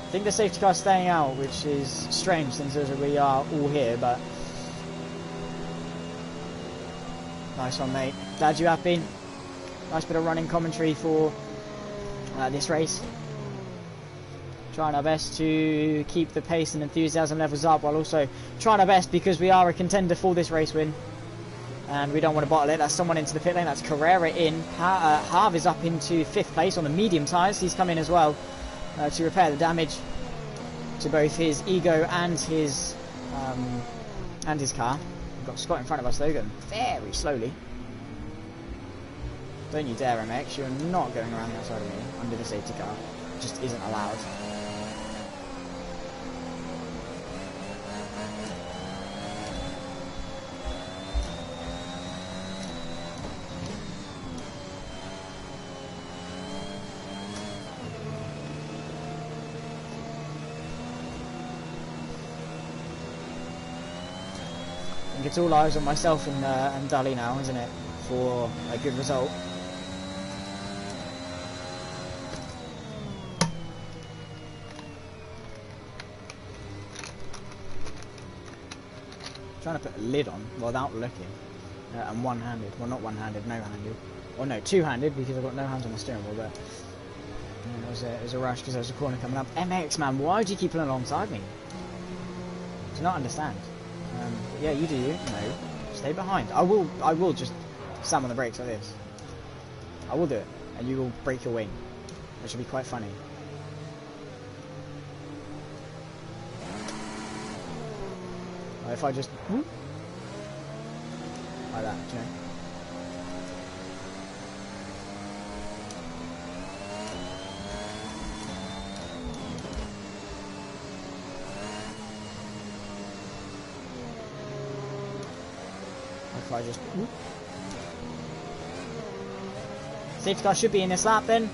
I think the safety car's staying out, which is strange since we are all here, but... Nice one, mate. Glad you happy. Nice bit of running commentary for this race. Trying our best to keep the pace and enthusiasm levels up, while also trying our best because we are a contender for this race win. And we don't want to bottle it. That's someone into the pit lane. That's Carrera in. Harv is up into 5th place on the medium tyres. He's come in as well. To repair the damage to both his ego and his car. We've got Scott in front of us though, going very slowly. Don't you dare, MX, you're not going around the outside of me under the safety car. It just isn't allowed. It's all eyes on myself and Dully now, isn't it, for a good result. Trying to put a lid on without looking, and one-handed. Well, not one-handed, no-handed. Or no, two-handed because I've got no hands on the steering wheel. But it was a rush because there was a corner coming up. MX, man, why do you keep pulling alongside me? Do not understand. Yeah, you do you. No, stay behind. I will just slam on the brakes like this. I will do it, and you will break your wing, which will be quite funny. If I just like that, you know. If I just... Safety car should be in this lap then.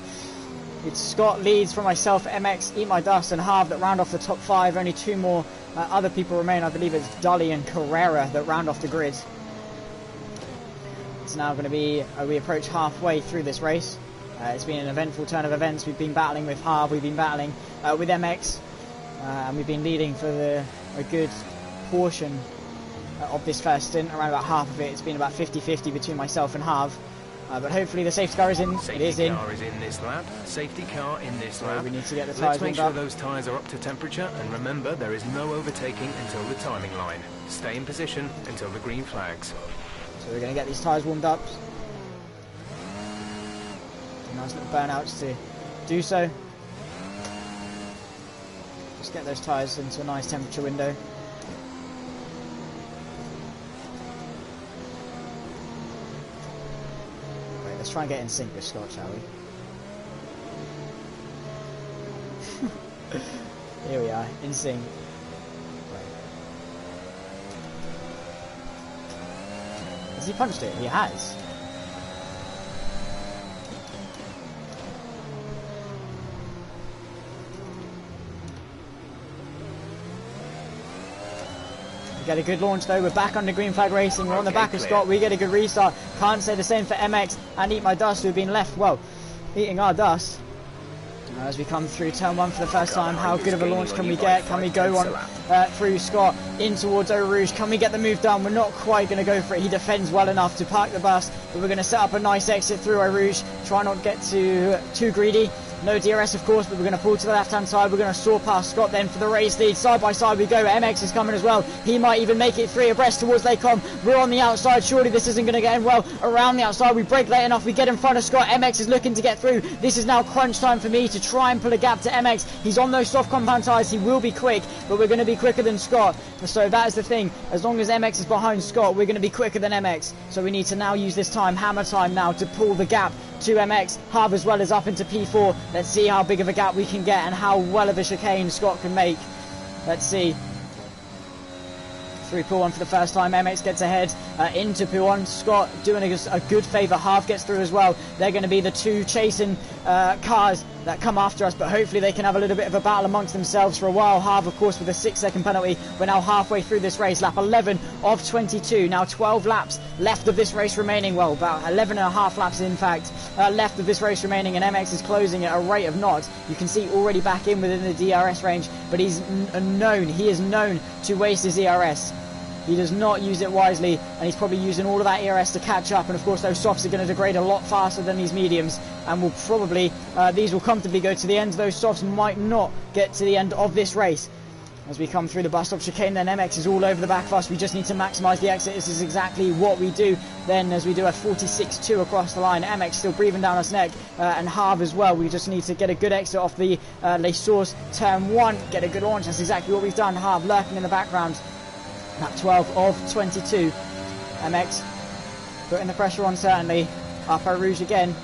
It's Scott leads from myself, MX, Eat My Dust and Harv that round off the top 5. Only 2 more other people remain. I believe it's Dully and Carrera that round off the grid. It's now going to be... we approach halfway through this race. It's been an eventful turn of events. We've been battling with Harv, we've been battling with MX. And we've been leading for a good portion of this first stint, around about half of it. It's been about 50-50 between myself and Harv. But hopefully the safety car is in. It is in. Safety car is in this lap. Safety car in this lap. We need to get the tyres Let's make sure up. those tyres are up to temperature, and remember there is no overtaking until the timing line. Stay in position until the green flags. So we're going to get these tyres warmed up. Nice little burnouts to do so. Just get those tyres into a nice temperature window. Let's try and get in sync with Scott, shall we? Here we are, in sync. Right. Has he punched it? He has. We get a good launch though. We're back under green flag racing. We're on the back of Scott. We get a good restart. Can't say the same for MX and Eat My Dust, who've been left, well, eating our dust. As we come through turn 1 for the first time, how good of a launch can we get? Can we go on through Scott in towards Eau Rouge? Can we get the move done? We're not quite going to go for it. He defends well enough to park the bus, but we're going to set up a nice exit through Eau Rouge. Try not to get too greedy. No DRS, of course, but we're going to pull to the left-hand side. We're going to soar past Scott then for the race lead. Side by side we go. MX is coming as well. He might even make it 3 abreast towards Lecom. We're on the outside. Surely this isn't going to get in well. Around the outside, we brake late enough. We get in front of Scott. MX is looking to get through. This is now crunch time for me to try and pull a gap to MX. He's on those soft compound tyres. He will be quick, but we're going to be quicker than Scott. So that is the thing. As long as MX is behind Scott, we're going to be quicker than MX. So we need to now use this time, hammer time now, to pull the gap to MX. Harv as well is up into P4. Let's see how big of a gap we can get and how well of a chicane Scott can make. Let's see. Through pool 1 for the first time. MX gets ahead into pool 1. Scott doing a good favour. Harv gets through as well. They're going to be the two chasing cars that come after us, but hopefully they can have a little bit of a battle amongst themselves for a while. Harv, of course, with a 6-second penalty. We're now halfway through this race. Lap 11 of 22. Now 12 laps left of this race remaining. Well, about 11 and a half laps, in fact, left of this race remaining, and MX is closing at a rate of knots. You can see already back in within the DRS range, but he is known to waste his ERS. He does not use it wisely, and he's probably using all of that ERS to catch up. And of course, those softs are going to degrade a lot faster than these mediums, and will probably these will comfortably go to the end. Those softs might not get to the end of this race. As we come through the bus stop chicane, then MX is all over the back of us. We just need to maximise the exit. This is exactly what we do. Then, as we do a 46.2 across the line, MX still breathing down us neck, and Harv as well. We just need to get a good exit off the Les Sources turn 1, get a good launch. That's exactly what we've done. Harv lurking in the background. Lap 12 of 22. MX putting the pressure on, certainly. Up Eau Rouge again.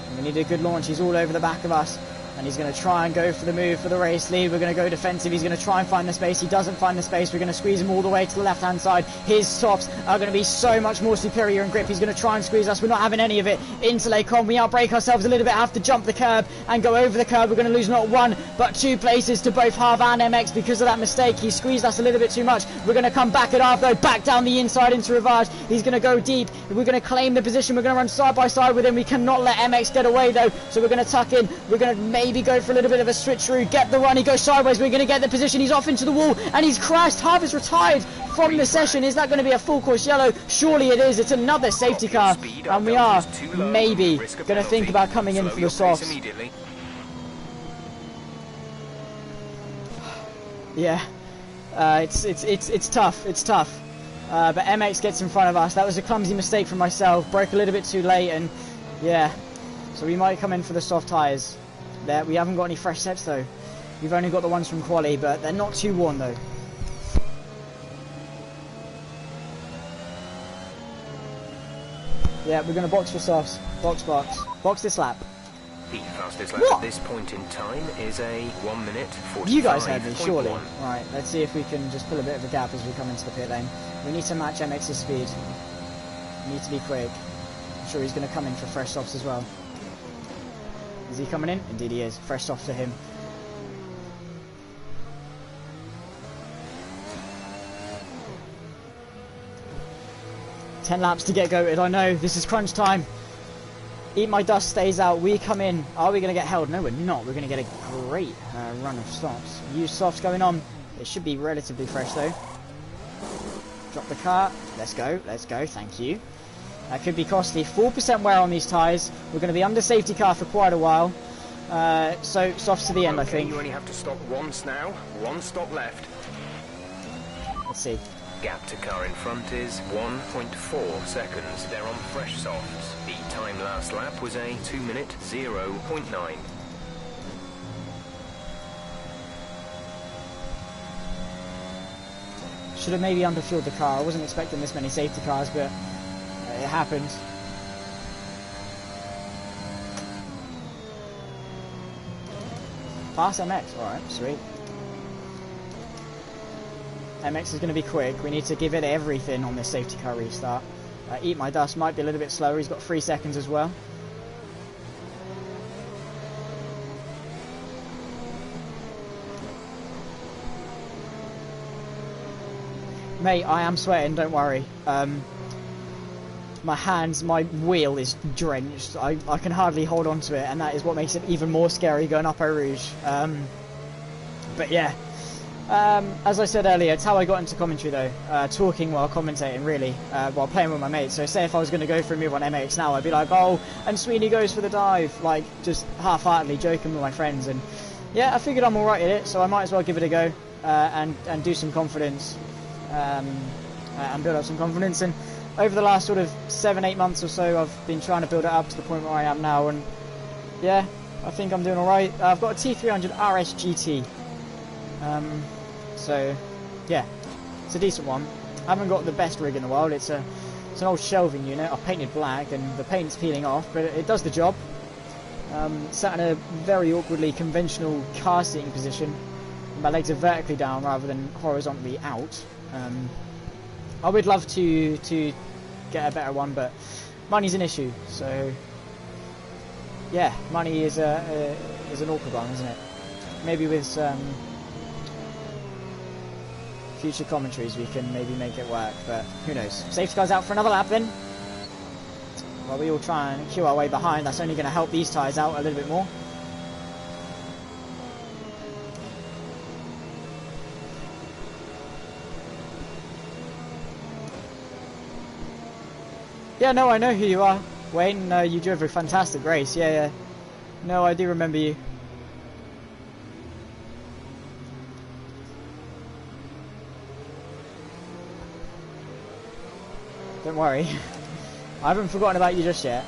And we need a good launch. He's all over the back of us. And he's going to try and go for the move for the race lead. We're going to go defensive. He's going to try and find the space. He doesn't find the space. We're going to squeeze him all the way to the left-hand side. His softs are going to be so much more superior in grip. He's going to try and squeeze us. We're not having any of it. Into Lecom. We outbrake ourselves a little bit. Have to jump the curb and go over the curb. We're going to lose not 1, but 2 places to both Harv and MX because of that mistake. He squeezed us a little bit too much. We're going to come back at Harv, though. Back down the inside into Rivage. He's going to go deep. We're going to claim the position. We're going to run side by side with him. We cannot let MX get away, though. So we're going to tuck in. We're going to maybe go for a little bit of a switcheroo, get the run, he goes sideways, we're going to get the position, he's off into the wall, and he's crashed. Harv is retired from the session. Is that going to be a full course yellow? Surely it is. It's another safety car, and we are maybe going to think about coming in for the softs. Yeah, it's tough, but MX gets in front of us. That was a clumsy mistake from myself, broke a little bit too late, and yeah, so we might come in for the soft tyres. There, we haven't got any fresh sets though. We've only got the ones from Quali, but they're not too worn though. Yeah, we're going to box for softs. Box this lap. The fastest lap at this point in time is a 1 minute 45. You guys heard me, surely. Right, let's see if we can just pull a bit of a gap as we come into the pit lane. We need to match MX's speed. We need to be quick. I'm sure he's going to come in for fresh softs as well. Is he coming in? Indeed he is. Fresh soft for him. Ten laps to get goated. I know. This is crunch time. Eat My Dust stays out. We come in. Are we going to get held? No, we're not. We're going to get a great run of softs. Use softs going on. It should be relatively fresh though. Drop the car. Let's go. Let's go. Thank you. That could be costly. 4% wear on these tyres. We're going to be under safety car for quite a while. So softs to the end, I think. You only have to stop once now. 1 stop left. Let's see. Gap to car in front is 1.4 seconds. They're on fresh softs. The time last lap was a 2 minute 0.9. Should have maybe underfueled the car. I wasn't expecting this many safety cars, but it happened. Pass MX. Alright, sweet. MX is going to be quick. We need to give it everything on this safety car restart. Eat My Dust might be a little bit slower. He's got 3 seconds as well. Mate, I am sweating, don't worry. my hands, my wheel is drenched. I can hardly hold on to it, and that is what makes it even more scary going up Eau Rouge. But yeah, as I said earlier, it's how I got into commentary though, talking while commentating really, while playing with my mates. So say if I was going to go for a move on MX now, I'd be like, oh, and Sweeney goes for the dive, like just half-heartedly joking with my friends. And yeah, I figured I'm alright at it, so I might as well give it a go, and do some confidence, and build up some confidence. And over the last sort of 7-8 months or so, I've been trying to build it up to the point where I am now, and yeah, I think I'm doing alright. I've got a T300 RS GT, so yeah, it's a decent one. I haven't got the best rig in the world. It's an old shelving unit. I've painted black, and the paint's peeling off, but it does the job. Sat in a very awkwardly conventional car seating position. My legs are vertically down rather than horizontally out. I would love to get a better one, but money's an issue. So yeah, money is an awkward one, isn't it? Maybe with some future commentaries we can maybe make it work, but who knows. Safety car's out for another lap then. While we all try and queue our way behind, that's only going to help these tyres out a little bit more. Yeah, no, I know who you are, Wayne. You drove a fantastic race. Yeah. No, I do remember you. Don't worry. I haven't forgotten about you just yet.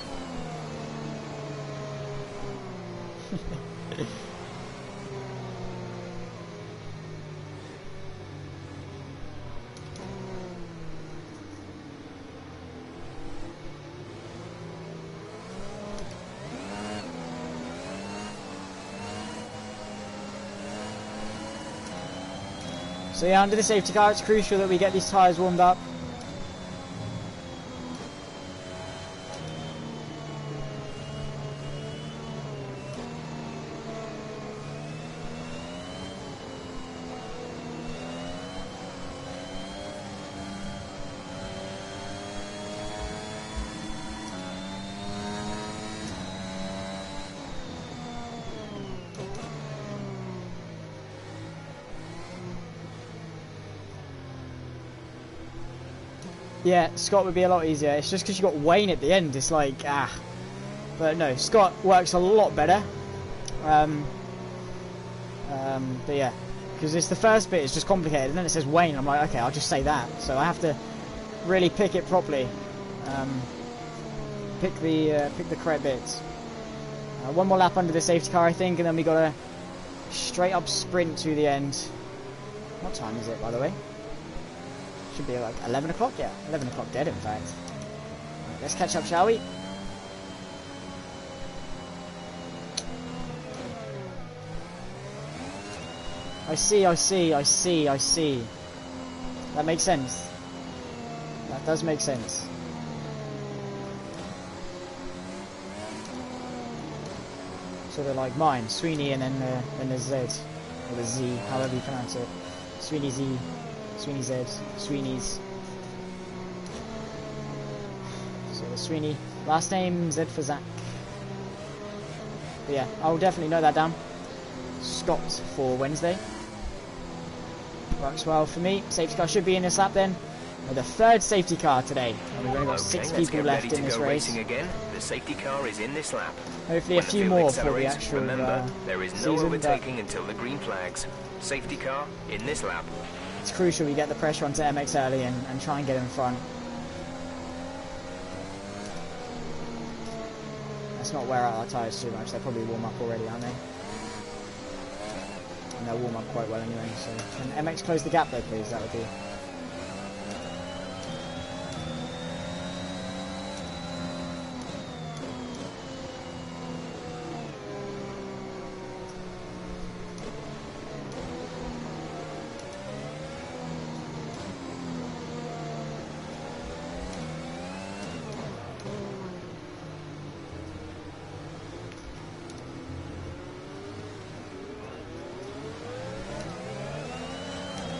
So yeah, under the safety car, it's crucial that we get these tyres warmed up. Yeah, Scott would be a lot easier. It's just because you got Wayne at the end. It's like, But no, Scott works a lot better. But yeah, because it's the first bit is just complicated, and then it says Wayne. I'm like, okay, I'll just say that. So I have to really pick it properly. Pick the correct bits. One more lap under the safety car, I think, and then we got a straight up sprint to the end. What time is it, by the way? Should be like 11 o'clock, yeah, 11 o'clock dead in fact. Right, let's catch up, shall we? I see. That makes sense. That does make sense. Sort of like mine, Sweeney, and then the Z, or the Z, however you pronounce it. Sweeney Z. Sweeney Z, Sweeney's. So Sweeney, last name Z for Zach. But yeah, I'll definitely note that down. Scott for Wednesday. Works well for me. Safety car should be in this lap then. We're the third safety car today, and we've only got 6 people left in this race. Again. The safety car is in this lap. Hopefully a few more for the actual there is no overtaking until the green flags. Safety car in this lap. It's crucial we get the pressure onto MX early and try and get in front. Let's not wear out our tyres too much. They're probably warm up already, aren't they? And they'll warm up quite well anyway. So can MX close the gap though, please? That would be.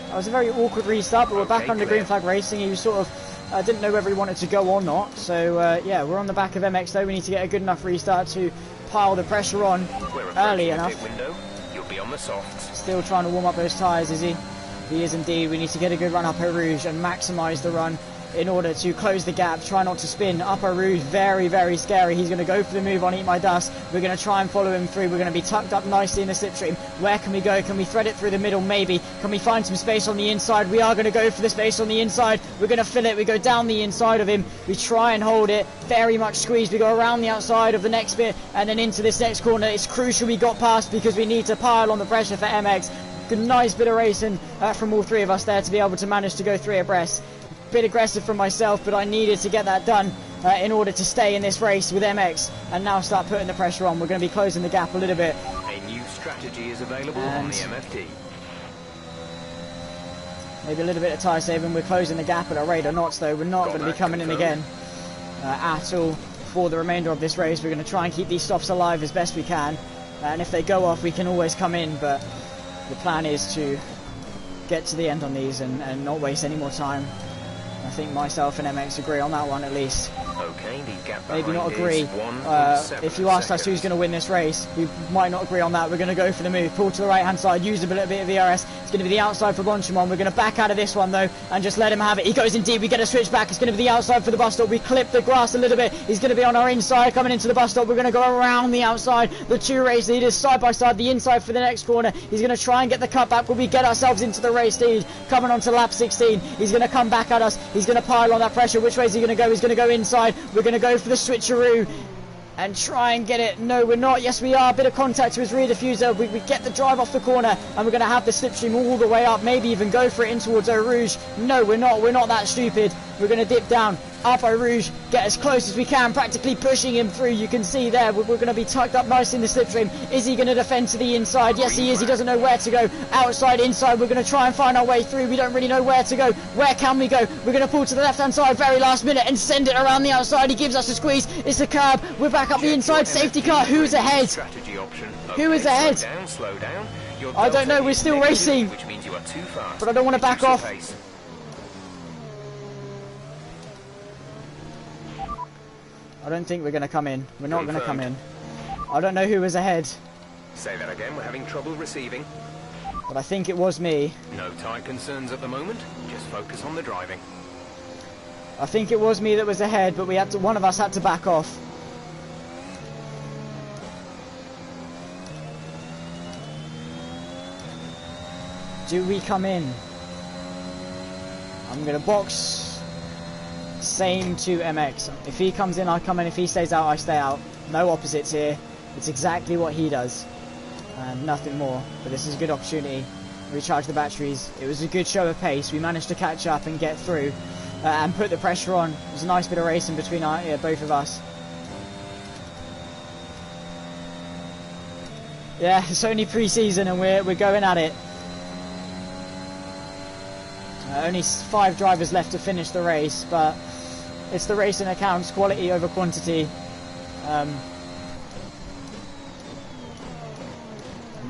It was a very awkward restart, but we're back under green flag racing. He was sort of I didn't know whether he wanted to go or not. So yeah, we're on the back of MX though. We need to get a good enough restart to pile the pressure on early enough. Window. You'll be on the softs. Still trying to warm up those tyres, is he? He is indeed. We need to get a good run up Eau Rouge and maximise the run in order to close the gap. Try not to spin. Up Eau Rouge, very, very scary. He's going to go for the move on Eat My Dust. We're going to try and follow him through. We're going to be tucked up nicely in the slipstream. Where can we go? Can we thread it through the middle? Maybe. Can we find some space on the inside? We are going to go for the space on the inside. We're going to fill it. We go down the inside of him. We try and hold it. Very much squeezed. We go around the outside of the next bit and then into this next corner. It's crucial we got past because we need to pile on the pressure for MX. Good, nice bit of racing from all three of us there to be able to manage to go 3 abreast. Bit aggressive from myself, but I needed to get that done in order to stay in this race with MX and now start putting the pressure on. We're going to be closing the gap a little bit. A new strategy is available on the MFD. Maybe a little bit of tyre saving. We're closing the gap at a rate of knots though. We're not going to be coming in again at all for the remainder of this race. We're going to try and keep these stops alive as best we can. And if they go off, we can always come in, but the plan is to get to the end on these and not waste any more time. I think myself and MX agree on that one at least. Okay, the gap maybe not agree. If you asked us who's going to win this race, we might not agree on that. We're going to go for the move, pull to the right hand side, use a little bit of VRS. It's going to be the outside for Bonchimon. We're going to back out of this one though and just let him have it. He goes indeed. We get a switch back. It's going to be the outside for the bus stop. We clip the grass a little bit. He's going to be on our inside coming into the bus stop. We're going to go around the outside. The two race leaders side by side. The inside for the next corner. He's going to try and get the cut back, but we get ourselves into the race lead coming on to lap 16. He's going to come back at us. He's going to pile on that pressure. Which way is he going to go? He's going to go inside. We're going to go for the switcheroo and try and get it. No, we're not. Yes, we are. A bit of contact to his rear diffuser. We get the drive off the corner and we're going to have the slipstream all the way up. Maybe even go for it in towards Eau Rouge. No, we're not. We're not that stupid. We're going to dip down up Eau Rouge, get as close as we can, practically pushing him through. You can see there, we're going to be tucked up nice in the slipstream. Is he going to defend to the inside? Yes, he is. He doesn't know where to go. Outside, inside, we're going to try and find our way through. We don't really know where to go. Where can we go? We're going to pull to the left-hand side very last minute and send it around the outside. He gives us a squeeze. It's a curb. We're back up the inside. Safety car. Who's ahead? Who is ahead? Slow down. I don't know. We're still racing. Which means you are too fast. But I don't want to back off. I don't think we're going to come in. We're not going to come in. I don't know who was ahead. Say that again. We're having trouble receiving. But I think it was me. No tyre concerns at the moment. Just focus on the driving. I think it was me that was ahead, but we had to. One of us had to back off. Do we come in? I'm going to box. Same to MX. If he comes in, I come in. If he stays out, I stay out. No opposites here. It's exactly what he does. And nothing more. But this is a good opportunity. Recharge the batteries. It was a good show of pace. We managed to catch up and get through. And put the pressure on. It was a nice bit of racing between both of us. Yeah, it's only pre-season and we're going at it. Only 5 drivers left to finish the race, but it's the racing that counts, quality over quantity. And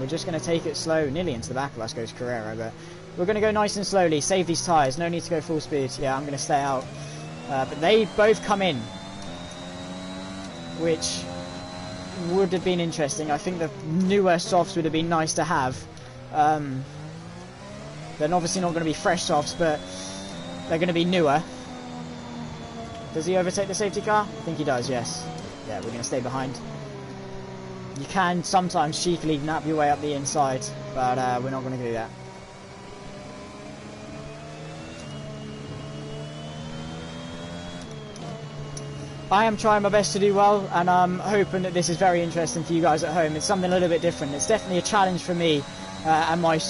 we're just going to take it slow. Nearly into the back of us goes Carrera, but we're going to go nice and slowly, save these tyres. No need to go full speed. Yeah, I'm going to stay out. But they both come in, which would have been interesting. I think the newer softs would have been nice to have. They're obviously not going to be fresh softs, but they're going to be newer. Does he overtake the safety car? I think he does, yes. Yeah, we're going to stay behind. You can sometimes cheekily nap your way up the inside, but we're not going to do that. I am trying my best to do well, and I'm hoping that this is very interesting for you guys at home. It's something a little bit different. It's definitely a challenge for me and my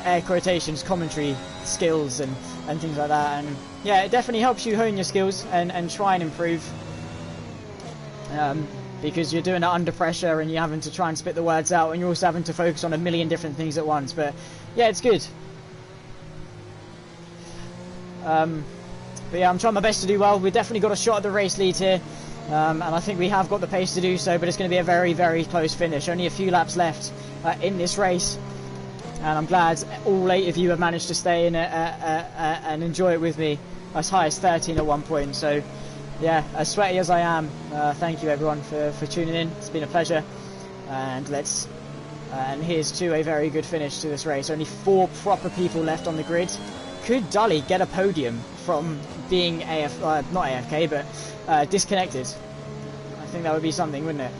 air quotations commentary skills and things like that, and yeah, it definitely helps you hone your skills and try and improve, because you're doing it under pressure and you're having to try and spit the words out, and you're also having to focus on a million different things at once. But yeah, it's good. But yeah, I'm trying my best to do well. We've definitely got a shot at the race lead here, and I think we have got the pace to do so, but it's going to be a very, very close finish. Only a few laps left in this race. And I'm glad all 8 of you have managed to stay in it and enjoy it with me. as high as 13 at one point. So yeah, as sweaty as I am, thank you everyone for tuning in. It's been a pleasure, and and here's to a very good finish to this race. Only 4 proper people left on the grid. Could Dully get a podium from being not AFK, but disconnected? I think that would be something, wouldn't it?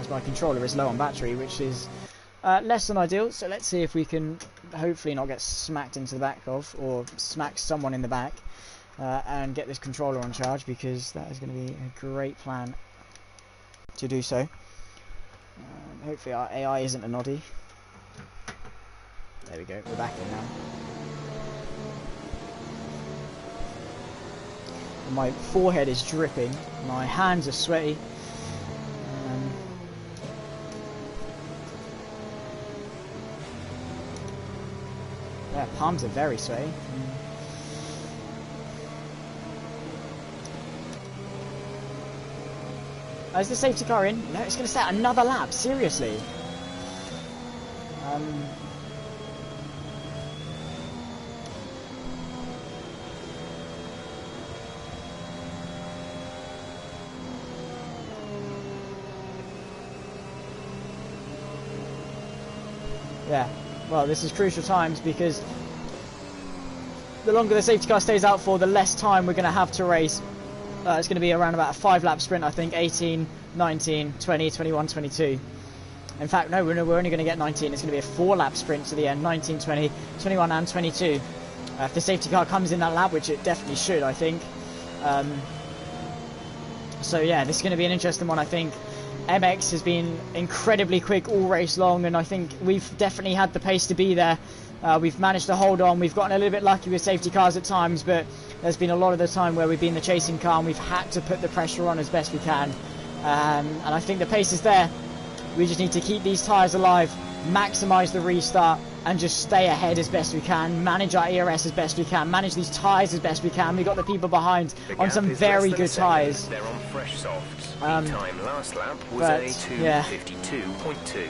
As my controller is low on battery, which is less than ideal. So let's see if we can hopefully not get smacked into the back of, or smack someone in the back, and get this controller on charge, because that is going to be a great plan to do so. Hopefully our AI isn't a noddy. There we go, we're back in now. My forehead is dripping, my hands are sweaty. Yeah, palms are very sweaty. Is the safety car in? No, it's going to set another lap, seriously. Yeah, well, this is crucial times, because the longer the safety car stays out for, the less time we're going to have to race. It's going to be around about a 5-lap sprint, I think. 18, 19, 20, 21, 22. In fact, no, we're only going to get 19. It's going to be a 4-lap sprint to the end. 19, 20, 21 and 22. If the safety car comes in that lap, which it definitely should, I think. So yeah, this is going to be an interesting one, I think. MX has been incredibly quick all race long, and I think we've definitely had the pace to be there. We've managed to hold on. We've gotten a little bit lucky with safety cars at times, but there's been a lot of the time where we've been the chasing car and we've had to put the pressure on as best we can. And I think the pace is there. We just need to keep these tyres alive, maximise the restart, and just stay ahead as best we can, manage our ERS as best we can, manage these tyres as best we can. We've got the people behind on some very good tyres. They're on fresh softs. Time last lap was a 2:52.2.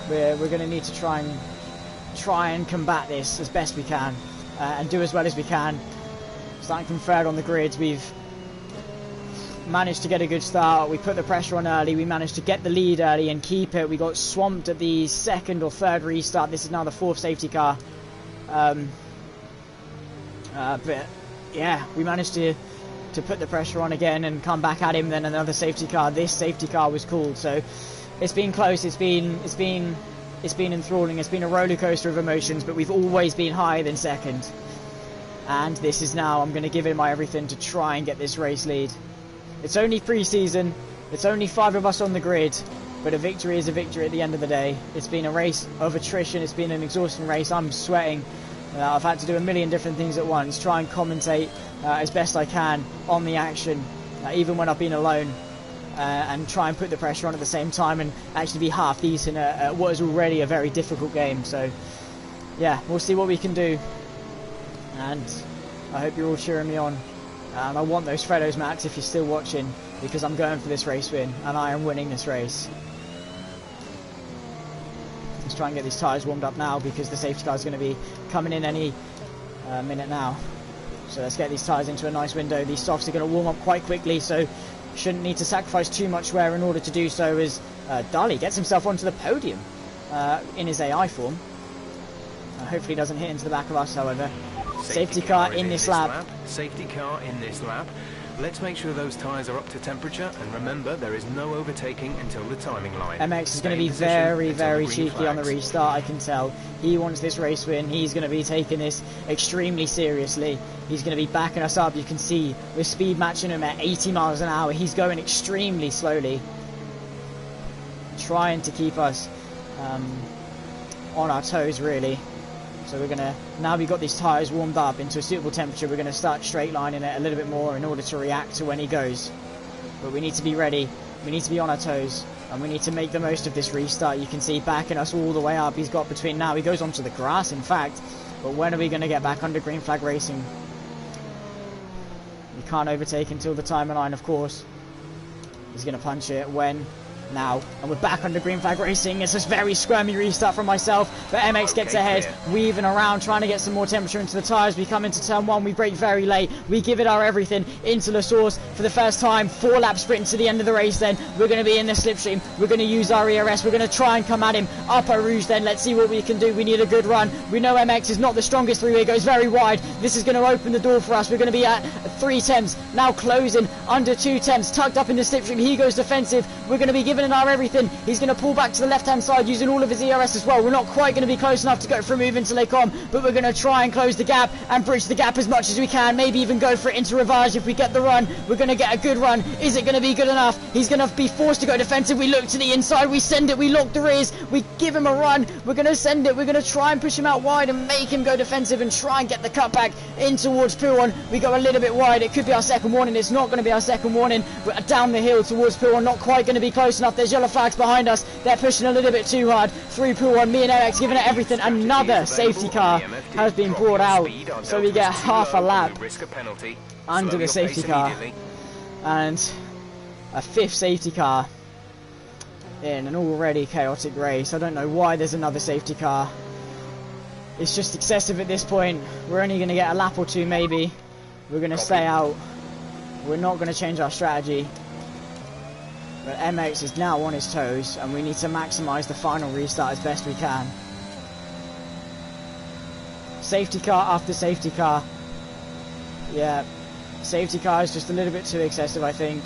We're going to need to try and combat this as best we can, and do as well as we can. Starting from third on the grid, we've managed to get a good start. We put the pressure on early. We managed to get the lead early and keep it. We got swamped at the 2nd or 3rd restart. This is now the 4th safety car. But yeah, we managed to put the pressure on again and come back at him. Then another safety car. This safety car was called. So it's been close. It's been enthralling. It's been a roller coaster of emotions. But we've always been higher than second. And this is now, I'm going to give it my everything to try and get this race lead. It's only pre-season, it's only 5 of us on the grid, but a victory is a victory at the end of the day. It's been a race of attrition, it's been an exhausting race. I'm sweating. I've had to do a million different things at once, try and commentate as best I can on the action, even when I've been alone, and try and put the pressure on at the same time and actually be half decent at what is already a very difficult game. So yeah, we'll see what we can do. And I hope you're all cheering me on. And I want those Freddos, Max, if you're still watching, because I'm going for this race win, and I am winning this race. Let's try and get these tyres warmed up now, because the safety car is going to be coming in any minute now. So let's get these tyres into a nice window. These softs are going to warm up quite quickly, so shouldn't need to sacrifice too much wear in order to do so, as Dali gets himself onto the podium in his AI form. Hopefully doesn't hit into the back of us, however. Safety car in this lap. Safety car in this lap. Let's make sure those tyres are up to temperature, and remember, there is no overtaking until the timing line. MX is going to be very, very cheeky on the restart, I can tell. He wants this race win. He's going to be taking this extremely seriously. He's going to be backing us up. You can see we're speed matching him at 80 miles an hour. He's going extremely slowly, trying to keep us on our toes, really. So we're going to, now we've got these tyres warmed up into a suitable temperature, we're going to start straight lining it a little bit more in order to react to when he goes. But we need to be ready, we need to be on our toes, and we need to make the most of this restart. You can see backing us all the way up. He's got between now, he goes onto the grass in fact, but when are we going to get back under green flag racing? We can't overtake until the timer line, of course. He's going to punch it when now, and we're back under green flag racing. It's a very squirmy restart from myself, but MX gets ahead, weaving around, trying to get some more temperature into the tyres. We come into turn 1, we brake very late, we give it our everything into the source for the first time. 4 lap sprint to the end of the race. Then we're going to be in the slipstream, we're going to use our ERS, we're going to try and come at him up at Rouge. Then let's see what we can do. We need a good run. We know MX is not the strongest three-way, it goes very wide. This is going to open the door for us. We're going to be at 3 temps, now closing under 2 temps, tucked up in the slipstream. He goes defensive, we're going to be giving it our everything. He's going to pull back to the left hand side using all of his ERS as well. We're not quite going to be close enough to go for a move into Les Combes, but we're going to try and close the gap and bridge the gap as much as we can, maybe even go for it into Rivage. If we get the run, we're going to get a good run. Is it going to be good enough? He's going to be forced to go defensive. We look to the inside, we send it, we lock the rears, we give him a run, we're going to send it, we're going to try and push him out wide and make him go defensive and try and get the cutback in towards Pouhon. We go a little bit wide, it could be our second warning. It's not going to be our second warning. We're down the hill towards Pouhon, not quite going to be close enough. There's yellow flags behind us, they're pushing a little bit too hard through Pouhon. Me and MX giving it everything. Another safety car has been brought out, so we get half a lap under the safety car and a 5th safety car in an already chaotic race. I don't know why there's another safety car. It's just excessive at this point. We're only going to get a lap or 2 maybe. We're going to stay out. We're not going to change our strategy. But MX is now on his toes, and we need to maximise the final restart as best we can. Safety car after safety car. Yeah, safety car is just a little bit too excessive, I think.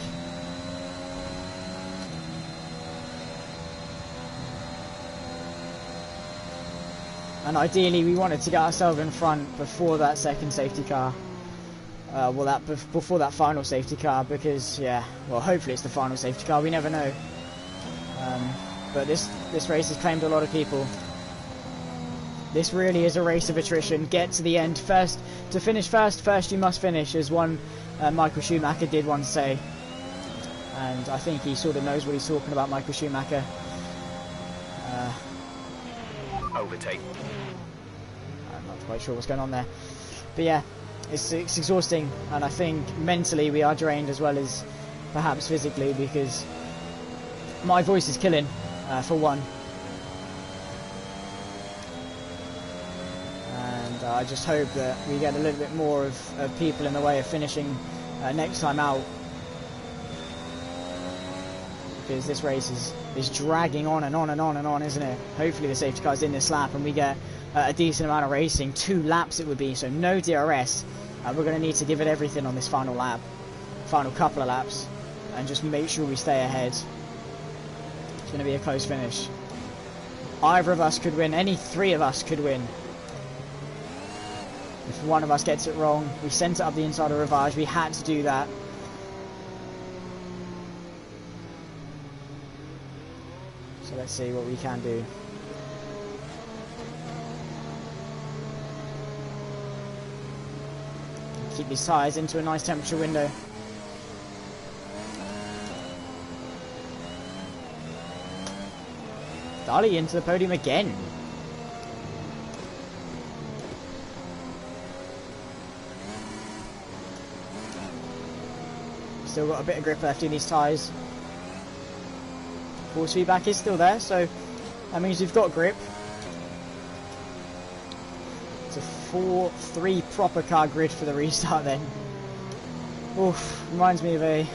And ideally we wanted to get ourselves in front before that second safety car. Before that final safety car, because yeah, well, hopefully it's the final safety car, we never know. But this race has claimed a lot of people. This really is a race of attrition. Get to the end first. To finish first you must finish, as one Michael Schumacher did once say. And I think he sort of knows what he's talking about, Michael Schumacher. Overtake. I'm not quite sure what's going on there. But yeah, it's exhausting, and I think mentally we are drained as well as perhaps physically, because my voice is killing, for one. And I just hope that we get a little bit more of people in the way of finishing next time out, because this race is dragging on and on and on and on, isn't it? Hopefully the safety car's in this lap and we get a decent amount of racing. 2 laps it would be, so no DRS. We're going to need to give it everything on this final lap, final couple of laps, and just make sure we stay ahead. It's going to be a close finish. Either of us could win, any 3 of us could win. If one of us gets it wrong, we sent it up the inside of Rivage, we had to do that. So let's see what we can do. Keep these tyres into a nice temperature window. Dali into the podium again. Still got a bit of grip left in these tyres. Force feedback is still there, so that means we've got grip. It's a 4-3 proper car grid for the restart then. Oof, reminds me of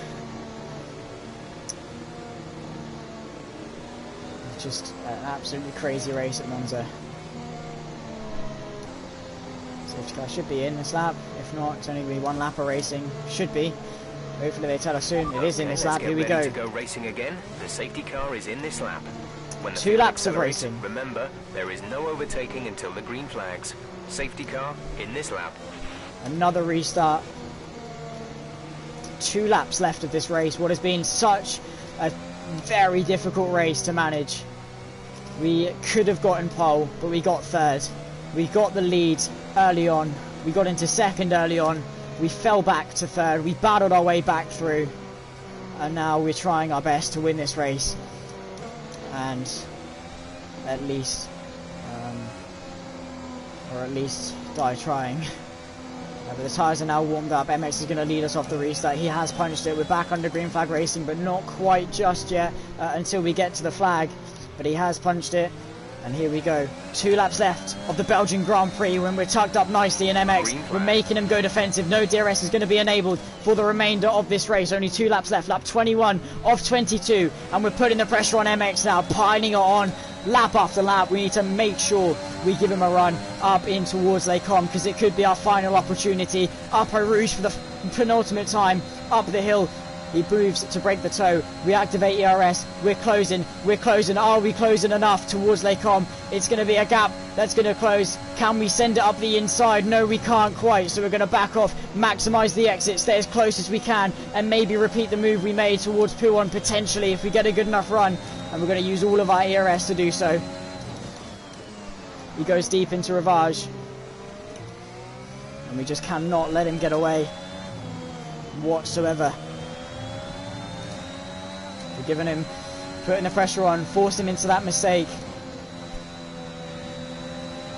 just an absolutely crazy race at Monza. Safety car should be in this lap. If not, it's only going to be 1 lap of racing. Should be. Hopefully they tell us soon. It is in this lap. Here we go. To go racing again. The safety car is in this lap. When the 2 laps of racing. Remember, there is no overtaking until the green flags. Safety car in this lap. Another restart. 2 laps left of this race. What has been such a very difficult race to manage. We could have gotten pole, but we got 3rd. We got the lead early on. We got into 2nd early on. We fell back to 3rd. We battled our way back through. And now we're trying our best to win this race. And at least, or at least die trying. But the tyres are now warmed up. MX is going to lead us off the restart. He has punched it. We're back under green flag racing, but not quite just yet until we get to the flag. But he has punched it. And here we go. 2 laps left of the Belgian Grand Prix when we're tucked up nicely in MX. We're making him go defensive. No DRS is going to be enabled for the remainder of this race. Only 2 laps left. Lap 21 of 22. And we're putting the pressure on MX now. Piling it on. Lap after lap, we need to make sure we give him a run up in towards Les Combes, because it could be our final opportunity. Up Eau Rouge for the penultimate time, up the hill. He moves to break the toe. We activate ERS. We're closing. We're closing. Are we closing enough towards Les Combes? It's going to be a gap that's going to close. Can we send it up the inside? No, we can't quite. So we're going to back off, maximise the exit, stay as close as we can, and maybe repeat the move we made towards Pouhon potentially if we get a good enough run. And we're going to use all of our ERS to do so. He goes deep into Rivage. And we just cannot let him get away whatsoever. We're giving him, putting the pressure on, force him into that mistake.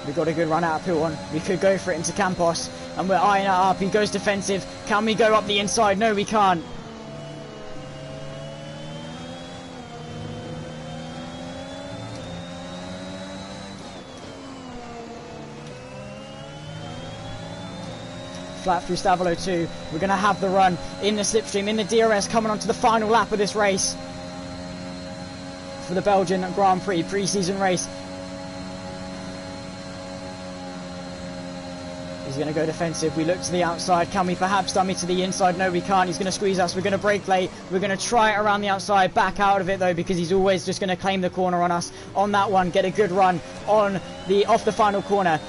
We got a good run out of Pouhon. We could go for it into Campos. And we're eyeing it up. He goes defensive. Can we go up the inside? No, we can't. Flat through Stavolo 2. We're going to have the run in the slipstream, in the DRS, coming onto the final lap of this race for the Belgian Grand Prix pre-season race. He's going to go defensive. We look to the outside. Can we perhaps dummy to the inside? No, we can't. He's going to squeeze us. We're going to brake late. We're going to try it around the outside. Back out of it, though, because he's always just going to claim the corner on us on that one. Get a good run on the off the final corner.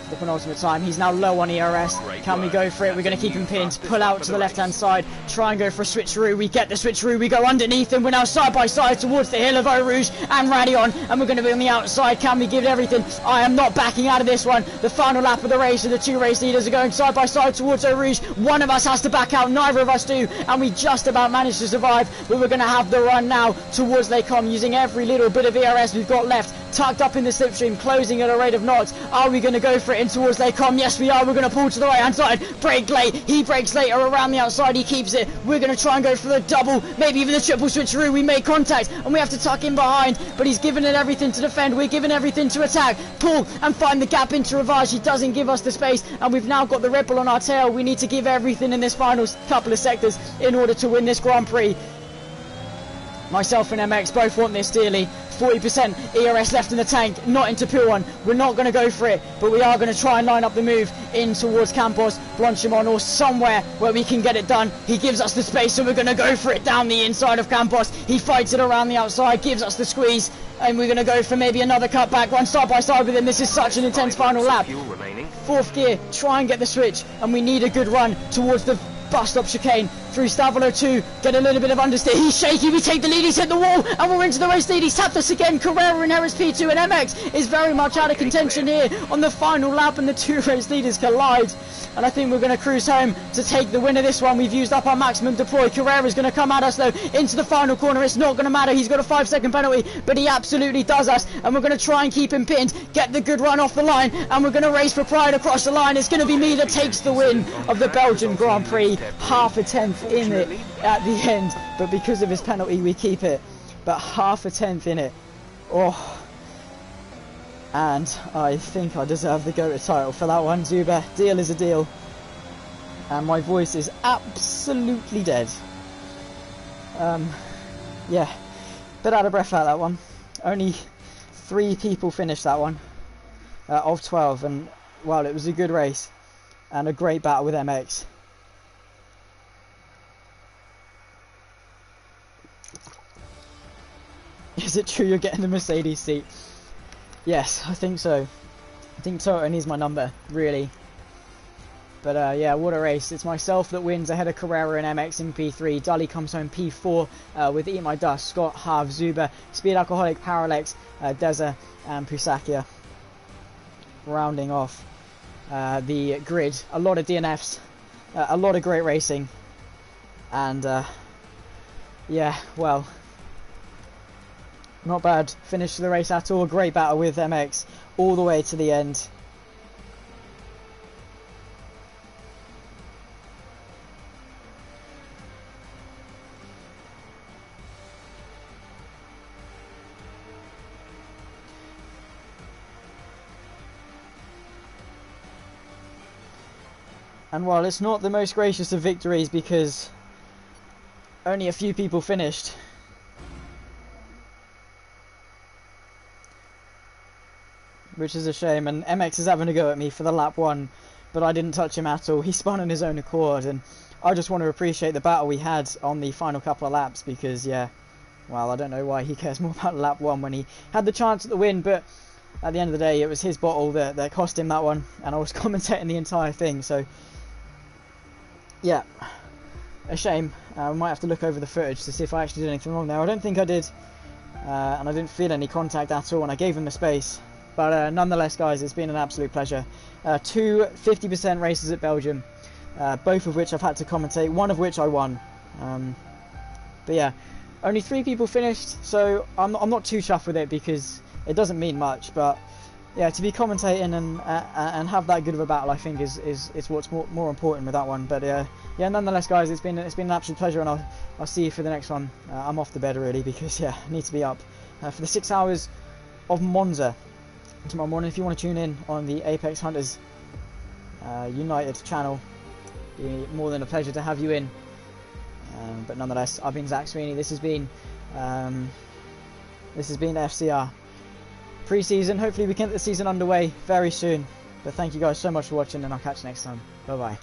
The penultimate time. He's now low on ERS. Can we go for it? We're going to keep him pinned. Pull out to the left-hand side. Try and go for a switcheroo. We get the switcheroo. We go underneath him. We're now side by side towards the hill of Eau Rouge and Radion. And we're going to be on the outside. Can we give it everything? I am not backing out of this one. The final lap of the race. And the 2 race leaders are going side by side towards Eau Rouge. One of us has to back out. Neither of us do. And we just about managed to survive. But we're going to have the run now towards Les Combes, using every little bit of ERS we've got left. Tucked up in the slipstream, closing at a rate of knots. Are we going to go for it in towards Les Combes? Yes, we are. We're going to pull to the right-hand side. Brake late. He brakes later around the outside. He keeps it. We're going to try and go for the double, maybe even the triple switcheroo. We make contact, and we have to tuck in behind, but he's given it everything to defend. We're giving everything to attack. Pull and find the gap into Rivage. He doesn't give us the space, and we've now got the ripple on our tail. We need to give everything in this final couple of sectors in order to win this Grand Prix. Myself and MX both want this dearly. 40% ERS left in the tank, not into Pouhon. We're not going to go for it, but we are going to try and line up the move in towards Campos, Blanchimon, or somewhere where we can get it done. He gives us the space, so we're going to go for it down the inside of Campos. He fights it around the outside, gives us the squeeze, and we're going to go for maybe another cutback, run side by side with him. This is such an intense final lap. 4th gear, try and get the switch, and we need a good run towards the bus stop chicane through Stavolo 2, get a little bit of understeer. He's shaky, we take the lead, he's hit the wall, and we're into the race lead. He's tapped us again. Carrera inherits P2, and MX is very much out of contention here on the final lap, and the 2 race leaders collide. And I think we're going to cruise home to take the win of this one. We've used up our maximum deploy. Carrera's going to come at us though into the final corner. It's not going to matter. He's got a 5-second penalty, but he absolutely does us. And we're going to try and keep him pinned, get the good run off the line, and we're going to race for pride across the line. It's going to be me that takes the win of the Belgian Grand Prix. Half a tenth in it at the end, but because of his penalty we keep it. But half a tenth in it. Oh. And I think I deserve the GOAT title for that one, Zuber. Deal is a deal. And my voice is absolutely dead. Yeah, bit out of breath out that one. Only 3 people finished that one of 12, and well, it was a good race and a great battle with MX. Is it true you're getting the Mercedes seat? Yes, I think so. I think Toto needs my number, really. But yeah, what a race. It's myself that wins ahead of Carrera and MX in P3. Dully comes home P4 with Eat My Dust, Scott, Hav, Zuber, Speed Alcoholic, Parallax, Deza and Pusakia. Rounding off the grid. A lot of DNFs, a lot of great racing. And yeah, well, not bad finish to the race at all. Great battle with MX all the way to the end. And while it's not the most gracious of victories because only a few people finished, which is a shame, and MX is having a go at me for the lap 1, but I didn't touch him at all. He spun on his own accord, and I just want to appreciate the battle we had on the final couple of laps because, yeah, well, I don't know why he cares more about lap 1 when he had the chance at the win, but at the end of the day, it was his bottle that cost him that one, and I was commentating the entire thing, so yeah, a shame. We might have to look over the footage to see if I actually did anything wrong there. I don't think I did, and I didn't feel any contact at all, and I gave him the space. But nonetheless, guys, it's been an absolute pleasure. 2 50% races at Belgium, both of which I've had to commentate, one of which I won. But yeah, only 3 people finished, so I'm not too chuffed with it because it doesn't mean much. But yeah, to be commentating and have that good of a battle, I think is what's more important with that one. But yeah, nonetheless, guys, it's been an absolute pleasure, and I'll see you for the next one. I'm off to bed already because yeah, I need to be up for the 6 hours of Monza tomorrow morning. If you want to tune in on the Apex Hunters United channel, it'd be more than a pleasure to have you in. But nonetheless, I've been Zach Sweeney. This has been FCR Preseason. Hopefully we can get the season underway very soon. But thank you guys so much for watching, and I'll catch you next time. Bye bye.